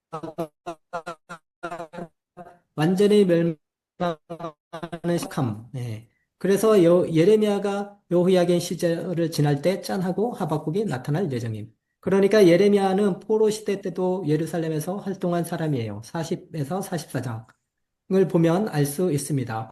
완전히 멸망하는 시함. 예. 그래서 예레미야가 여호야긴 시절을 지날 때 짠하고 하박국이 나타날 예정입니다. 그러니까 예레미야는 포로 시대 때도 예루살렘에서 활동한 사람이에요. 40에서 44장을 보면 알 수 있습니다.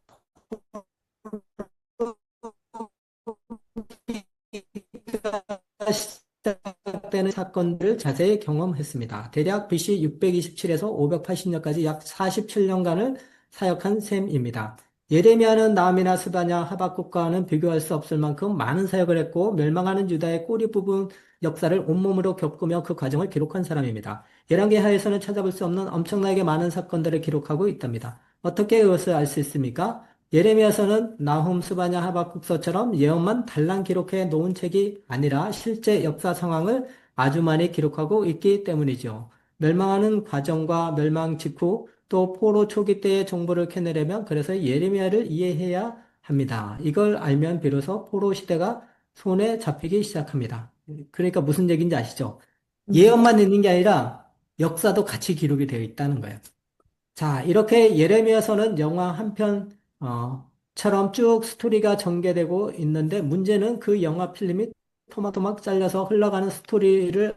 시작되는 사건들을 자세히 경험했습니다. 대략 BC 627에서 580년까지 약 47년간을 사역한 셈입니다. 예레미야는 나함이나 스바냐, 하박국과는 비교할 수 없을 만큼 많은 사역을 했고 멸망하는 유다의 꼬리 부분 역사를 온몸으로 겪으며 그 과정을 기록한 사람입니다. 열왕기하에서는 찾아볼 수 없는 엄청나게 많은 사건들을 기록하고 있답니다. 어떻게 이것을 알 수 있습니까? 예레미야서는 나훔, 스바냐, 하박국서처럼 예언만 달랑 기록해 놓은 책이 아니라 실제 역사 상황을 아주 많이 기록하고 있기 때문이죠. 멸망하는 과정과 멸망 직후 또 포로 초기 때의 정보를 캐내려면 그래서 예레미야를 이해해야 합니다. 이걸 알면 비로소 포로 시대가 손에 잡히기 시작합니다. 그러니까 무슨 얘기인지 아시죠? 예언만 있는 게 아니라 역사도 같이 기록이 되어 있다는 거예요. 자, 이렇게 예레미야서는 영화 한 편처럼 쭉 스토리가 전개되고 있는데 문제는 그 영화 필름이 토막토막 잘려서 흘러가는 스토리를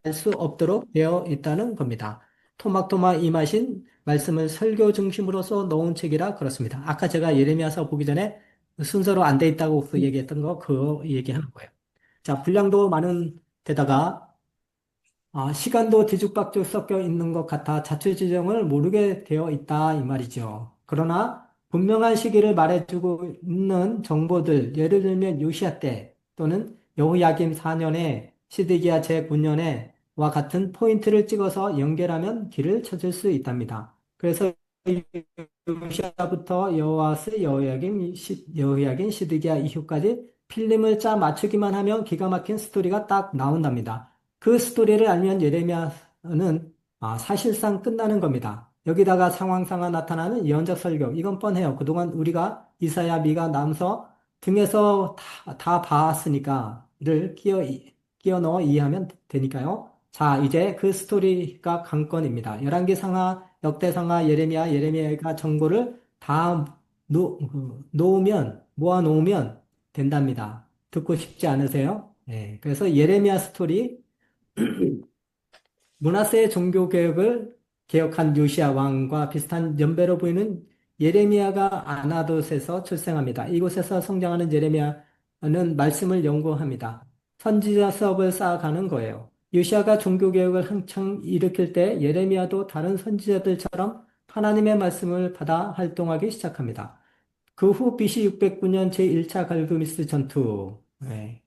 알 수 없도록 되어 있다는 겁니다. 토막토막 임하신 말씀을 설교 중심으로서 놓은 책이라 그렇습니다. 아까 제가 예레미야서 보기 전에 순서로 안 돼 있다고 그 얘기했던 거, 그 얘기하는 거예요. 자, 분량도 많은 데다가 시간도 뒤죽박죽 섞여 있는 것 같아 자초지종을 모르게 되어 있다 이 말이죠. 그러나 분명한 시기를 말해주고 있는 정보들, 예를 들면 요시아 때 또는 여호야김 4년에 시드기야 제9년에와 같은 포인트를 찍어서 연결하면 길을 찾을 수 있답니다. 그래서 요시아부터 여호와스, 여호야긴, 시드기야 이후까지 필름을 짜 맞추기만 하면 기가 막힌 스토리가 딱 나온답니다. 그 스토리를 알면 예레미야는 사실상 끝나는 겁니다. 여기다가 상황상화 나타나는 예언적 설교. 이건 뻔해요. 그동안 우리가 이사야, 미가, 남서 등에서 다 봤으니까 이를 끼워 넣어 이해하면 되니까요. 자, 이제 그 스토리가 관건입니다. 열왕기 상하, 역대 상하, 예레미야가 정보를 다 놓으면, 모아 놓으면 된답니다. 듣고 싶지 않으세요? 네. 그래서 예레미야 스토리, 므낫세의 종교 개혁을 개혁한 요시야 왕과 비슷한 연배로 보이는 예레미야가 아나돗에서 출생합니다. 이곳에서 성장하는 예레미야는 말씀을 연구합니다. 선지자 수업을 쌓아가는 거예요. 요시야가 종교 개혁을 한창 일으킬 때 예레미야도 다른 선지자들처럼 하나님의 말씀을 받아 활동하기 시작합니다. 그 후 BC 609년 제1차 갈그미스 전투. 네.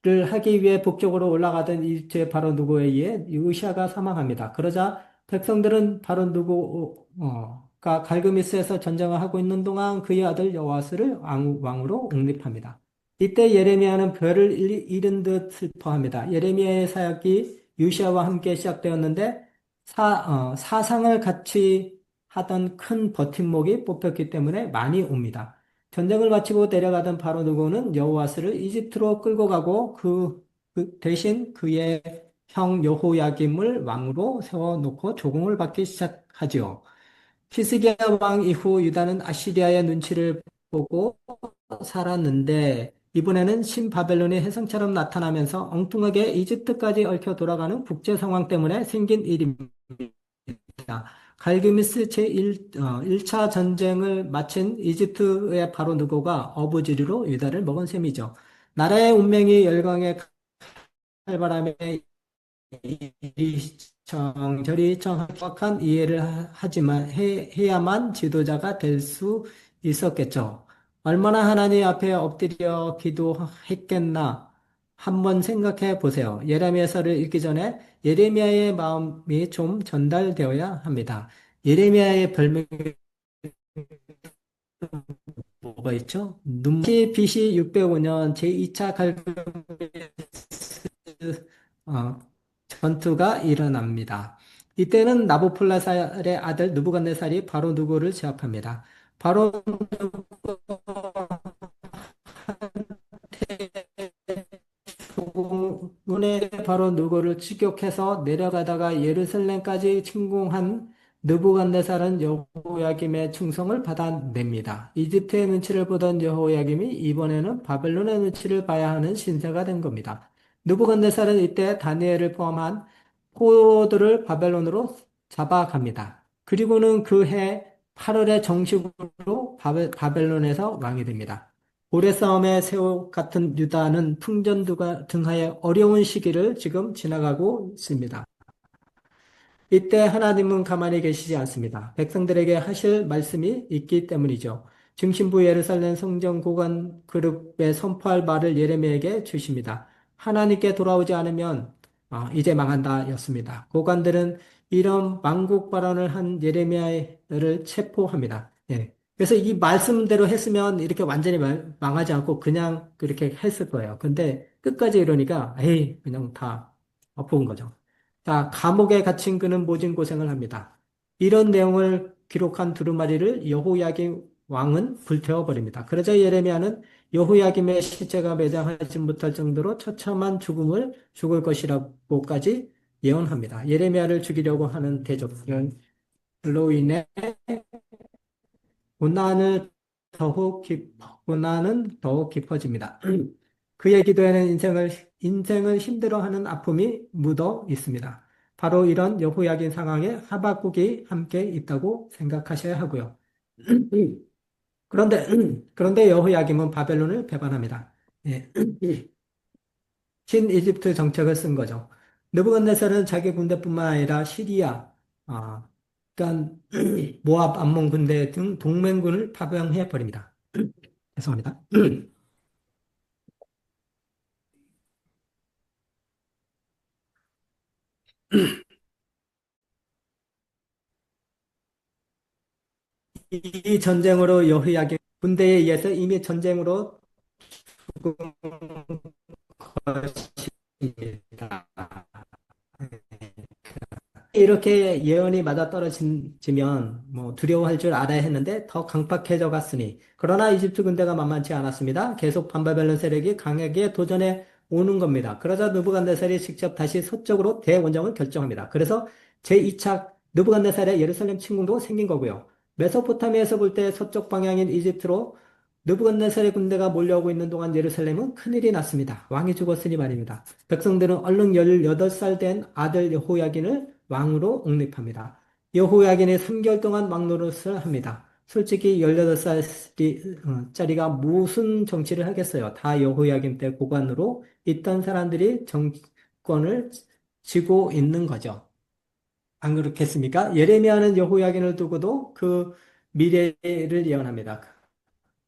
를 하기 위해 북쪽으로 올라가던 이집트의 바로 누구에 의해 요시아가 사망합니다. 그러자 백성들은 바로 누구가 갈그미스에서 전쟁을 하고 있는 동안 그의 아들 여호와스를 왕으로 옹립합니다. 이때 예레미야는 별을 잃은 듯 슬퍼합니다. 예레미야의 사역이 요시아와 함께 시작되었는데 사상을 같이 하던 큰 버팀목이 뽑혔기 때문에 많이 옵니다. 전쟁을 마치고 내려가던 바로 누고는 여호와스를 이집트로 끌고 가고 그 대신 그의 형 여호야김을 왕으로 세워놓고 조공을 받기 시작하지요. 히스기야 왕 이후 유다는 아시리아의 눈치를 보고 살았는데 이번에는 신바벨론이 혜성처럼 나타나면서 엉뚱하게 이집트까지 얽혀 돌아가는 국제 상황 때문에 생긴 일입니다. 갈그미스 제1차 전쟁을 마친 이집트의 바로 누고가 어부지리로 유다를 먹은 셈이죠. 나라의 운명이 열강의 칼바람에 이리저리 정확한 이해를 하지만 해야만 지도자가 될 수 있었겠죠. 얼마나 하나님 앞에 엎드려 기도했겠나 한번 생각해 보세요. 예레미야서를 읽기 전에 예레미야의 마음이 좀 전달되어야 합니다. 예레미야의 별명이 뭐가 있죠? BC 605년 제2차 어, 전투가 일어납니다. 이때는 나부콜라살의 아들 느부갓네살이 바로 누구를 제압합니다. 바로 누구의 바로 누구를 추격해서 내려가다가 예루살렘까지 침공한 느부갓네살은 여호야김의 충성을 받아냅니다. 이집트의 눈치를 보던 여호야김이 이번에는 바벨론의 눈치를 봐야 하는 신세가 된 겁니다. 느부갓네살은 이때 다니엘을 포함한 포로들을 바벨론으로 잡아갑니다. 그리고는 그 해 8월에 정식으로 바벨론에서 왕이 됩니다. 고래 싸움의 새우 같은 유다는 풍전두가 등하의 어려운 시기를 지금 지나가고 있습니다. 이때 하나님은 가만히 계시지 않습니다. 백성들에게 하실 말씀이 있기 때문이죠. 중심부 예루살렘 성전 고관 그룹에 선포할 말을 예레미야에게 주십니다. 하나님께 돌아오지 않으면 이제 망한다였습니다. 고관들은 이런 망국 발언을 한 예레미야를 체포합니다. 예. 그래서 이 말씀대로 했으면 이렇게 완전히 망하지 않고 그냥 그렇게 했을 거예요. 근데 끝까지 이러니까 에이 그냥 다 엎은 거죠. 자, 감옥에 갇힌 그는 모진 고생을 합니다. 이런 내용을 기록한 두루마리를 여호야김 왕은 불태워 버립니다. 그러자 예레미야는 여호야김의 시체가 매장하지 못할 정도로 처참한 죽음을 죽을 것이라고까지 예언합니다. 예레미야를 죽이려고 하는 대적들로 인해 고난은 더욱 깊어집니다. 그의 기도에는 인생을 힘들어하는 아픔이 묻어 있습니다. 바로 이런 여호야긴 상황에 하박국이 함께 있다고 생각하셔야 하고요. 그런데, 그런데 여호야김은 바벨론을 배반합니다. 예. 신이집트 정책을 쓴 거죠. 느부갓네살은 자기 군대뿐만 아니라 시리아, 그러니까 모압, 암몬 군대 등 동맹군을 파병해 버립니다. 죄송합니다. 이 전쟁으로 여호야김 군대에 의해서 이미 전쟁으로 죽은 것입니다. 이렇게 예언이 맞아떨어지면 뭐 두려워할 줄 알아야 했는데 더 강팍해져 갔으니 그러나 이집트 군대가 만만치 않았습니다. 계속 반바벨론 세력이 강하게 도전해 오는 겁니다. 그러자 느부갓네살이 직접 다시 서쪽으로 대원정을 결정합니다. 그래서 제2차 느부갓네살의 예루살렘 침공도 생긴 거고요. 메소포타미아에서 볼 때 서쪽 방향인 이집트로 느부갓네살의 군대가 몰려오고 있는 동안 예루살렘은 큰일이 났습니다. 왕이 죽었으니 말입니다. 백성들은 얼른 18살 된 아들 여호야긴을 왕으로 옹립합니다. 여호야긴이 3개월 동안 왕노릇을 합니다. 솔직히 18살짜리가 무슨 정치를 하겠어요? 다 여호야긴 때 고관으로 있던 사람들이 정권을 쥐고 있는 거죠. 안 그렇겠습니까? 예레미야는 여호야긴을 두고도 그 미래를 예언합니다.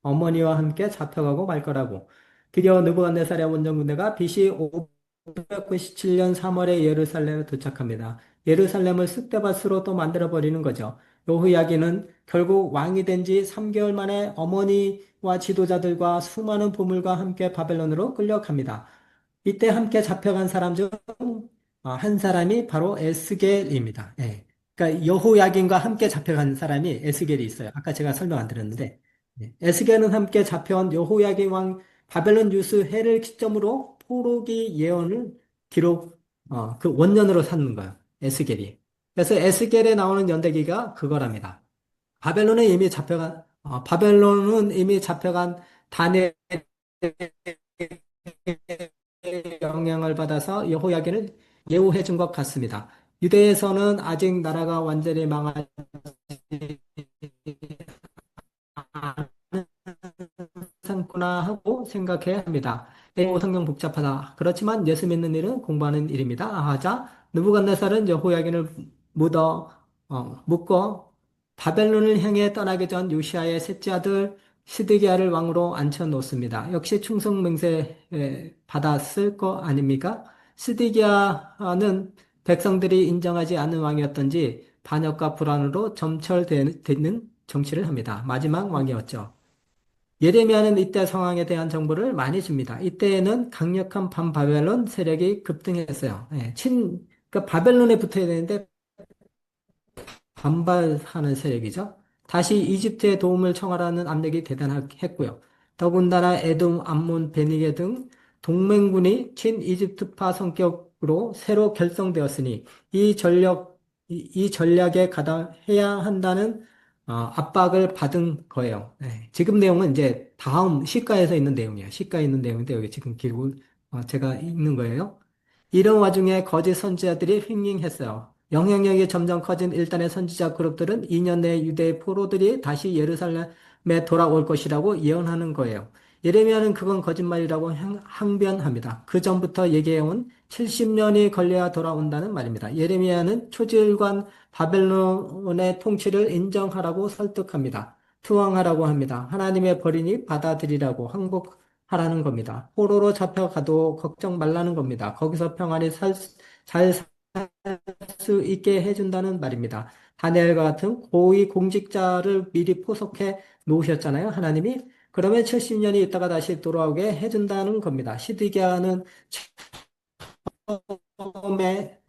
어머니와 함께 잡혀가고 말 거라고. 드디어 느부갓네살의 원정군대가 BC 597년 3월에 예루살렘에 도착합니다. 예루살렘을 쑥대밭으로 또 만들어버리는 거죠. 여호야기는 결국 왕이 된 지 3개월 만에 어머니와 지도자들과 수많은 보물과 함께 바벨론으로 끌려갑니다. 이때 함께 잡혀간 사람 중 한 사람이 바로 에스겔입니다. 예. 그러니까 여호야긴과 함께 잡혀간 사람이 에스겔이 있어요. 아까 제가 설명 안 드렸는데 에스겔은 함께 잡혀온 여호야긴 왕 바벨론 유수해를 기점으로 포로기 예언을 그 원년으로 삼는 거예요. 에스겔이. 그래서 에스겔에 나오는 연대기가 그거랍니다. 바벨론은 이미 잡혀간 다니엘의 영향을 받아서 여호야긴을 예우해 준 것 같습니다. 유대에서는 아직 나라가 완전히 망하지 않구나 하고 생각해야 합니다. 성경 복잡하다. 그렇지만 예수 믿는 일은 공부하는 일입니다. 하자 느부갓네살은 여호야긴을 묶어 바벨론을 향해 떠나기 전 요시아의 셋째 아들 시드기야를 왕으로 앉혀 놓습니다. 역시 충성 맹세 받았을 거 아닙니까? 시드기야는 백성들이 인정하지 않는 왕이었던지 반역과 불안으로 점철되는 정치를 합니다. 마지막 왕이었죠. 예레미야는 이때 상황에 대한 정보를 많이 줍니다. 이때에는 강력한 반바벨론 세력이 급등했어요. 그러니까 바벨론에 붙어야 되는데 반발하는 세력이죠. 다시 이집트의 도움을 청하라는 압력이 대단했고요. 더군다나 에돔, 암몬, 베니게 등 동맹군이 친이집트파 성격으로 새로 결성되었으니 이 전력 이 전략에 가담해야 한다는 압박을 받은 거예요. 네. 지금 내용은 이제 다음 시가에서 있는 내용이에요. 시가에 있는 내용인데 여기 지금 기록을 제가 읽는 거예요. 이런 와중에 거짓 선지자들이 횡행했어요. 영향력이 점점 커진 일단의 선지자 그룹들은 2년 내에 유대의 포로들이 다시 예루살렘에 돌아올 것이라고 예언하는 거예요. 예레미야는 그건 거짓말이라고 항변합니다. 그 전부터 얘기해온 70년이 걸려야 돌아온다는 말입니다. 예레미야는 초지일관 바벨론의 통치를 인정하라고 설득합니다. 투항하라고 합니다. 하나님의 벌이니 받아들이라고 항복하라는 겁니다. 포로로 잡혀가도 걱정 말라는 겁니다. 거기서 평안히 잘 살 수 있게 해준다는 말입니다. 다니엘과 같은 고위 공직자를 미리 포섭해 놓으셨잖아요. 하나님이. 그러면 70년이 있다가 다시 돌아오게 해준다는 겁니다. 시드기야는 처음에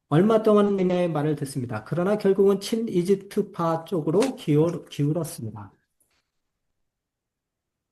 얼마 동안 의 말을 듣습니다. 그러나 결국은 친이집트파 쪽으로 기울었습니다.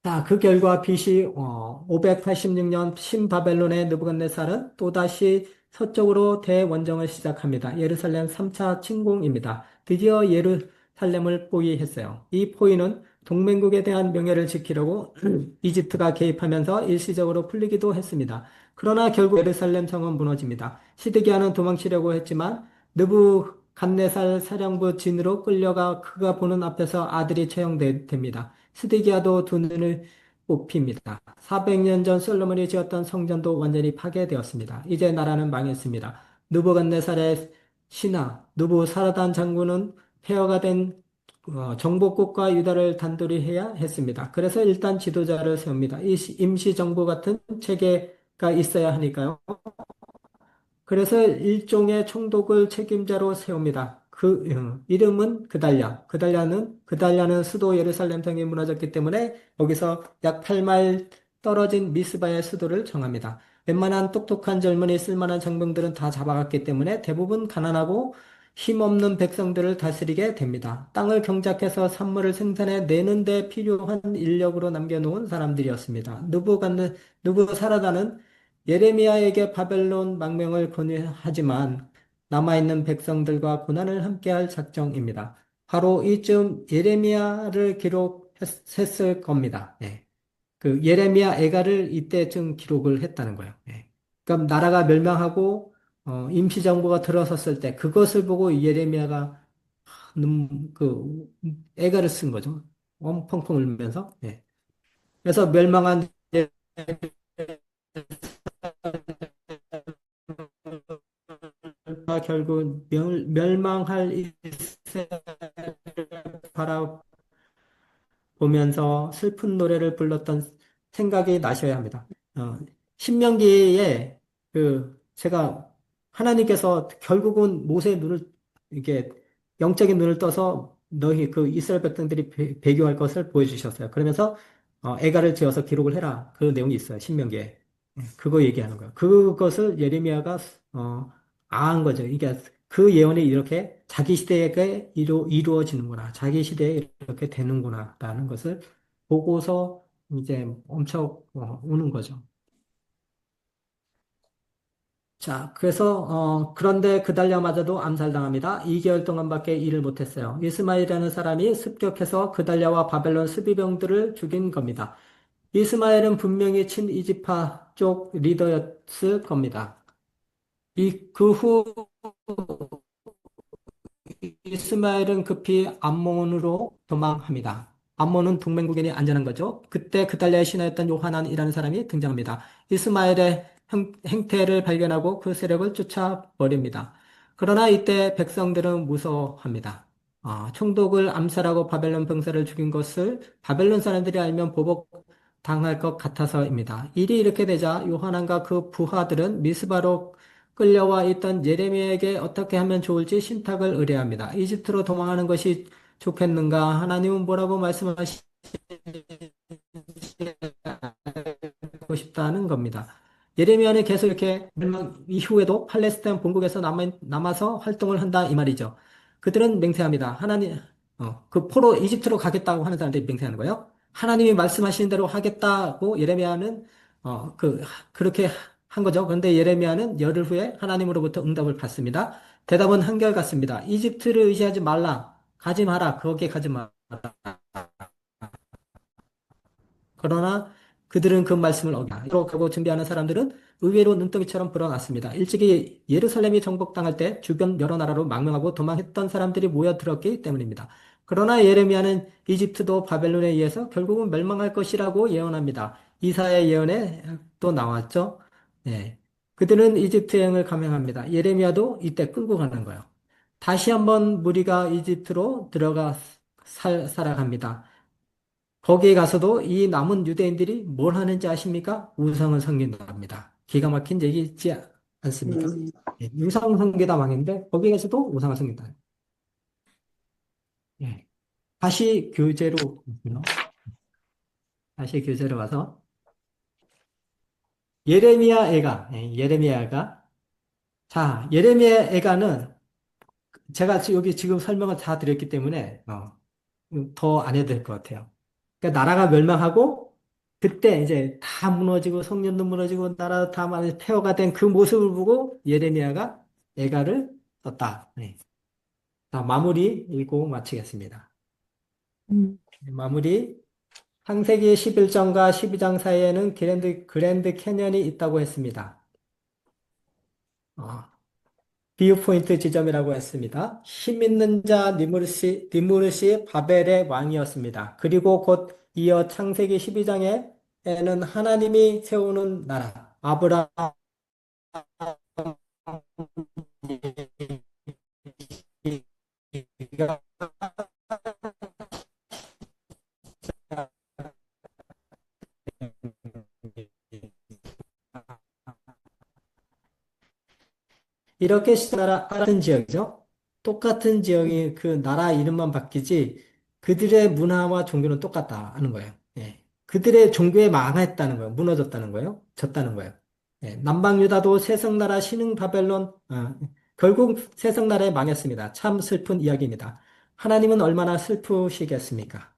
자, 그 결과 BC 586년 신바벨론의 느부갓네살은 또다시 서쪽으로 대원정을 시작합니다. 예루살렘 3차 침공입니다. 드디어 예루살렘을 포위했어요. 이 포위는 동맹국에 대한 명예를 지키려고 이집트가 개입하면서 일시적으로 풀리기도 했습니다. 그러나 결국 예루살렘 성은 무너집니다. 시드기야는 도망치려고 했지만 느부갓네살 사령부 진으로 끌려가 그가 보는 앞에서 아들이 처형됩니다. 스데기야도 두 눈을 뽑힙니다. 400년 전 솔로몬이 지었던 성전도 완전히 파괴되었습니다. 이제 나라는 망했습니다. 느부갓네살의 신하 느부사라단 장군은 폐허가 된 정복국가 유다를 단돌이 해야 했습니다. 그래서 일단 지도자를 세웁니다. 이 임시정부 같은 체계가 있어야 하니까요. 그래서 일종의 총독을 책임자로 세웁니다. 이름은 그달랴. 그달랴는 수도 예루살렘 성이 무너졌기 때문에 여기서 약 8마일 떨어진 미스바의 수도를 정합니다. 웬만한 똑똑한 젊은이 쓸만한 장병들은 다 잡아갔기 때문에 대부분 가난하고 힘없는 백성들을 다스리게 됩니다. 땅을 경작해서 산물을 생산해 내는 데 필요한 인력으로 남겨놓은 사람들이었습니다. 누부사라다는 예레미야에게 바벨론 망명을 권유하지만 남아있는 백성들과 고난을 함께할 작정입니다. 바로 이쯤 예레미야를 기록했을 겁니다. 예. 그 예레미야 애가를 이때쯤 기록을 했다는 거예요. 예. 그럼 나라가 멸망하고 임시정부가 들어섰을 때 그것을 보고 예레미야가 애가를 쓴 거죠. 펑펑 울면서. 예. 그래서 멸망한 결국 멸망할 이스라엘을 바라보면서 슬픈 노래를 불렀던 생각이 나셔야 합니다. 신명기에 제가 하나님께서 결국은 모세의 눈을 이게 영적인 눈을 떠서 너희 그 이스라엘 백성들이 배교할 것을 보여주셨어요. 그러면서 애가를 지어서 기록을 해라. 그 내용이 있어요. 신명기에. 그거 얘기하는 거예요. 그것을 예레미야가 아한 거죠. 이게 그 예언이 이렇게 자기 시대에 이루어지는구나. 자기 시대에 이렇게 되는구나라는 것을 보고서 이제 엄청 우는 거죠. 자, 그래서 그런데 그달랴마저도 암살당합니다. 2개월 동안밖에 일을 못했어요. 이스마엘이라는 사람이 습격해서 그달랴와 바벨론 수비병들을 죽인 겁니다. 이스마엘은 분명히 친이집파 쪽 리더였을 겁니다. 그 후 이스마엘은 급히 암몬으로 도망합니다. 암몬은 동맹국인이 안전한 거죠. 그때 그달랴의 신하였던 요하난이라는 사람이 등장합니다. 이스마엘의 행태를 발견하고 그 세력을 쫓아버립니다. 그러나 이때 백성들은 무서워합니다. 총독을 암살하고 바벨론 병사를 죽인 것을 바벨론 사람들이 알면 보복 당할 것 같아서입니다. 일이 이렇게 되자 요하난과 그 부하들은 미스바로 끌려와 있던 예레미야에게 어떻게 하면 좋을지 신탁을 의뢰합니다. 이집트로 도망하는 것이 좋겠는가? 하나님은 뭐라고 말씀하시고 싶다는 겁니다. 예레미야는 계속 이렇게 멸망 이후에도 팔레스타인 본국에서 남아서 활동을 한다 이 말이죠. 그들은 맹세합니다. 그 포로 이집트로 가겠다고 하는 사람들이 맹세하는 거예요. 하나님이 말씀하시는 대로 하겠다고 예레미야는 그렇게 한 거죠. 그런데 예레미야는 열흘 후에 하나님으로부터 응답을 받습니다. 대답은 한결같습니다. 이집트를 의지하지 말라. 가지 마라. 거기에 가지 마라. 그러나 그들은 그 말씀을 어기고 가고 준비하는 사람들은 의외로 눈덩이처럼 불어났습니다. 일찍이 예루살렘이 정복당할 때 주변 여러 나라로 망명하고 도망했던 사람들이 모여들었기 때문입니다. 그러나 예레미야는 이집트도 바벨론에 의해서 결국은 멸망할 것이라고 예언합니다. 이사야 예언에 또 나왔죠. 네. 그들은 이집트 여행을 감행합니다. 예레미야도 이때 끌고 가는 거예요. 다시 한번 무리가 이집트로 들어가 살아갑니다. 거기에 가서도 이 남은 유대인들이 뭘 하는지 아십니까? 우상을 섬긴답니다. 기가 막힌 얘기 있지 않습니까? 음, 예, 우상 섬기다 망했는데 거기에서도 우상을 섬긴다. 예. 다시 교재로 볼게요. 다시 교재로 와서 예레미야 애가 예레미야 애가 예레미야 애가는 제가 여기 지금 설명을 다 드렸기 때문에 더 안 해도 될 것 같아요. 그러니까 나라가 멸망하고 그때 이제 다 무너지고 성년도 무너지고 나라 다 많이 폐허가 된 그 모습을 보고 예레미야가 애가를 썼다. 네. 자, 마무리 읽고 마치겠습니다. 음, 마무리. 창세기 11장과 12장 사이에는 그랜드 캐년이 있다고 했습니다. 어, 비유 포인트 지점이라고 했습니다. 힘 있는 자 니무르시 바벨의 왕이었습니다. 그리고 곧 이어 창세기 12장에는 하나님이 세우는 나라 아브라함 이렇게 나라 똑같은 지역이죠. 똑같은 지역이 그 나라 이름만 바뀌지 그들의 문화와 종교는 똑같다는 거예요. 예. 그들의 종교에 망했다는 거예요. 무너졌다는 거예요. 졌다는 거예요. 예. 남방 유다도 세성나라 신흥 바벨론 결국 세성나라에 망했습니다. 참 슬픈 이야기입니다. 하나님은 얼마나 슬프시겠습니까?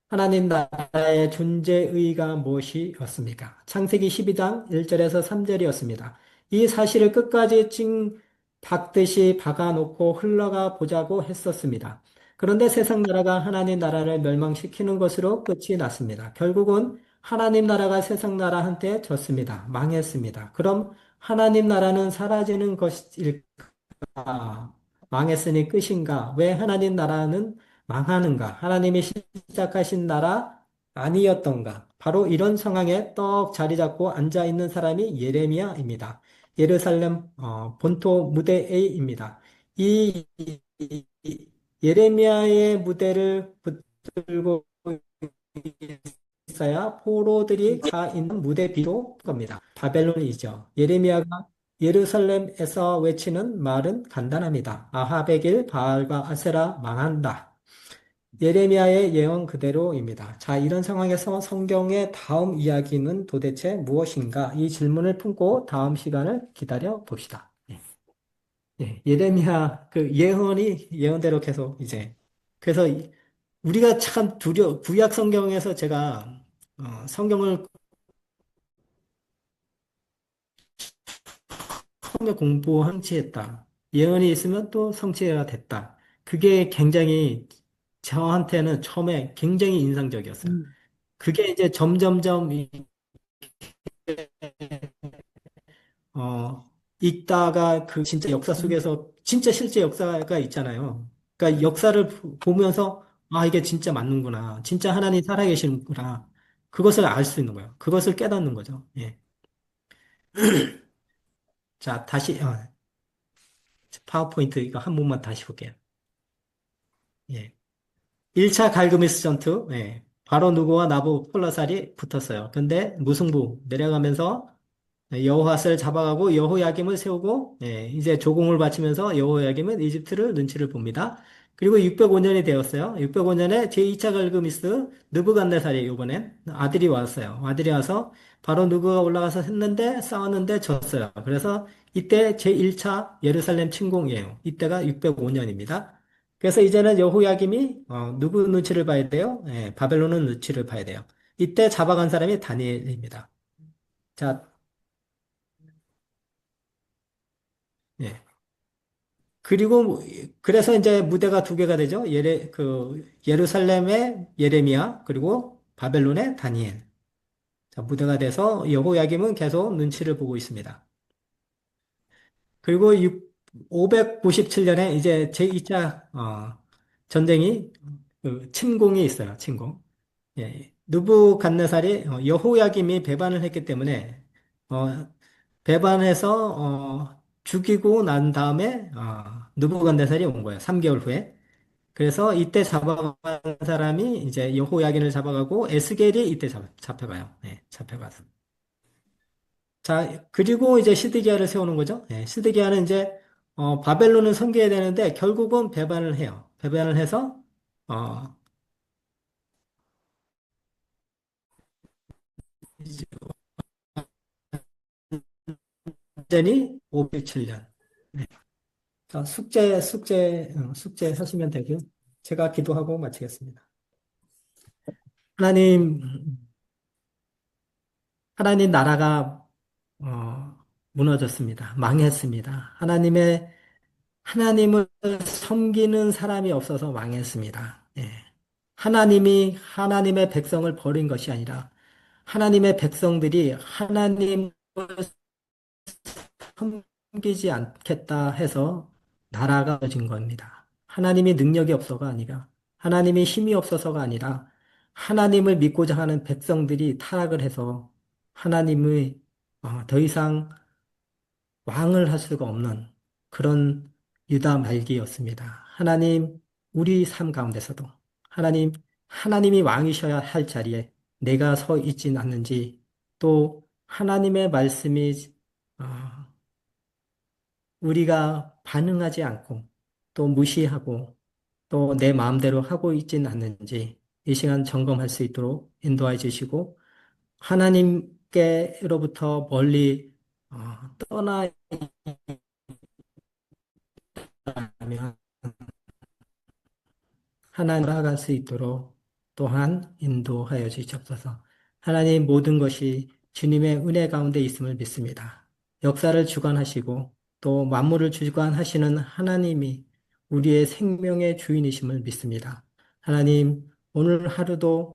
하나님 나라의 존재의가 무엇이었습니까? 창세기 12장 1절에서 3절이었습니다. 이 사실을 끝까지 박듯이 박아놓고 흘러가 보자고 했었습니다. 그런데 세상 나라가 하나님 나라를 멸망시키는 것으로 끝이 났습니다. 결국은 하나님 나라가 세상 나라한테 졌습니다. 망했습니다. 그럼 하나님 나라는 사라지는 것일까? 망했으니 끝인가? 왜 하나님 나라는 망하는가? 하나님이 시작하신 나라 아니었던가? 바로 이런 상황에 떡 자리 잡고 앉아 있는 사람이 예레미야입니다. 예루살렘 본토 무대에입니다. 이 예레미야의 무대를 붙들고 있어야 포로들이 가 있는 무대 비로 겁니다. 바벨론이죠. 예레미야가 예루살렘에서 외치는 말은 간단합니다. 아합의 길 바알과 아세라 망한다. 예레미야의 예언 그대로입니다. 자, 이런 상황에서 성경의 다음 이야기는 도대체 무엇인가? 이 질문을 품고 다음 시간을 기다려 봅시다. 예레미야 그 예언이 예언대로 계속 이제 그래서 우리가 참 구약 성경에서 제가 성경을 처음에 공부 성취했다. 예언이 있으면 또 성취가 됐다. 그게 굉장히 저한테는 처음에 굉장히 인상적이었어요. 음, 그게 이제 점점점 읽다가 그 진짜 역사 음, 속에서 진짜 실제 역사가 있잖아요. 그러니까 역사를 보면서 이게 진짜 맞는구나. 진짜 하나님 살아계시는구나. 그것을 알 수 있는 거예요. 그것을 깨닫는 거죠. 예. 자, 다시 파워포인트 이거 한 번만 다시 볼게요. 예. 1차 갈그미스 전투. 예. 바로 누구와 나부콜라살이 붙었어요. 근데 무승부 내려가면서 여호와스를 잡아가고 여호야김을 세우고 이제 조공을 바치면서 여호야김은 이집트를 눈치를 봅니다. 그리고 605년이 되었어요. 605년에 제2차 갈그미스 느부갓네살이 이번엔 아들이 왔어요. 아들이 와서 바로 누구가 올라가서 했는데 싸웠는데 졌어요. 그래서 이때 제1차 예루살렘 침공이에요. 이때가 605년입니다. 그래서 이제는 여호야김이 누구 눈치를 봐야 돼요? 바벨론은 눈치를 봐야 돼요. 이때 잡아간 사람이 다니엘입니다. 자, 예. 그리고 그래서 이제 무대가 두 개가 되죠. 예루살렘의 예레미야 그리고 바벨론의 다니엘. 자, 무대가 돼서 여호야김은 계속 눈치를 보고 있습니다. 그리고 597년에 이제 제2차 전쟁이 침공이 있어요. 침공. 예, 느부갓네살이 여호야김이 배반을 했기 때문에 어, 배반해서 죽이고 난 다음에 느부갓네살이 온 거예요. 3개월 후에. 그래서 이때 잡아간 사람이 이제 여호야긴을 잡아가고 에스겔이 이때 잡혀가요. 네, 잡혀가서. 자, 그리고 이제 시드기야를 세우는 거죠. 네, 시드기야는 이제 바벨론을 섬겨야 되는데 결국은 배반을 해요. 배반을 해서 어, 이제 완전히 507년. 자, 숙제 하시면 되고요. 제가 기도하고 마치겠습니다. 하나님, 하나님 나라가 무너졌습니다. 망했습니다. 하나님을 섬기는 사람이 없어서 망했습니다. 예. 하나님의 백성을 버린 것이 아니라 하나님의 백성들이 하나님을 섬기지 않겠다 해서 나라가 무너진 겁니다. 하나님이 능력이 없어가 아니라 하나님이 힘이 없어서가 아니라 하나님을 믿고자 하는 백성들이 타락을 해서 하나님의 더 이상 왕을 할 수가 없는 그런 유다 말기였습니다. 하나님, 우리 삶 가운데서도 하나님이 왕이셔야 할 자리에 내가 서 있진 않는지 또 하나님의 말씀이 어, 우리가 반응하지 않고 또 무시하고 또 내 마음대로 하고 있진 않는지 이 시간 점검할 수 있도록 인도해 주시고 하나님께로부터 멀리 떠나 있다면 하나님 나아갈 수 있도록 또한 인도하여 주시옵소서. 하나님 모든 것이 주님의 은혜 가운데 있음을 믿습니다. 역사를 주관하시고 또 만물을 주관하시는 하나님이 우리의 생명의 주인이심을 믿습니다. 하나님 오늘 하루도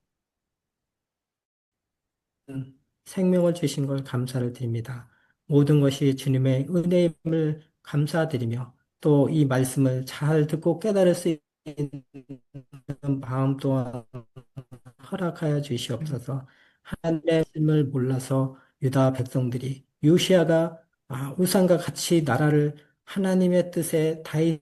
생명을 주신 걸 감사를 드립니다. 모든 것이 주님의 은혜임을 감사드리며 또 이 말씀을 잘 듣고 깨달을 수 있는 마음 또한 허락하여 주시옵소서. 하나님의 말씀을 몰라서 유다 백성들이 요시아가 우상과 같이 나라를 하나님의 뜻에 다윗의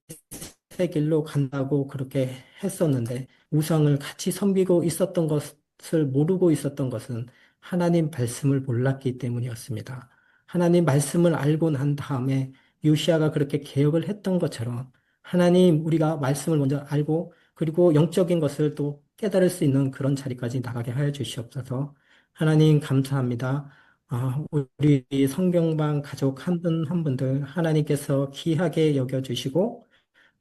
길로 간다고 그렇게 했었는데 우상을 같이 섬기고 있었던 것을 모르고 있었던 것은 하나님 말씀을 몰랐기 때문이었습니다. 하나님 말씀을 알고 난 다음에 요시아가 그렇게 개혁을 했던 것처럼 하나님 우리가 말씀을 먼저 알고 그리고 영적인 것을 또 깨달을 수 있는 그런 자리까지 나가게 하여 주시옵소서. 하나님 감사합니다. 우리 성경방 가족 한 분 한 분들 하나님께서 귀하게 여겨주시고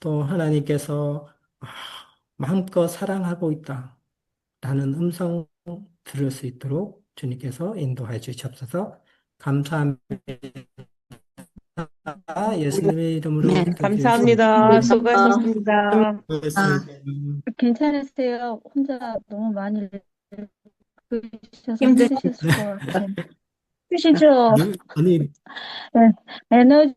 또 하나님께서 아, 마음껏 사랑하고 있다. 라는 음성 들을 수 있도록 주님께서 인도해 주시옵소서. 감사합니다. 예수님의 이름으로 네, 기도드렸습니다. 감사합니다. 감사합니다. 수고하셨습니다. 아, 수고하셨습니다. 괜찮으세요? 혼자 너무 많이 읽으셔서 힘들, 힘드셨을 것 같아요. 힘드시죠? 아니, 네, 에너지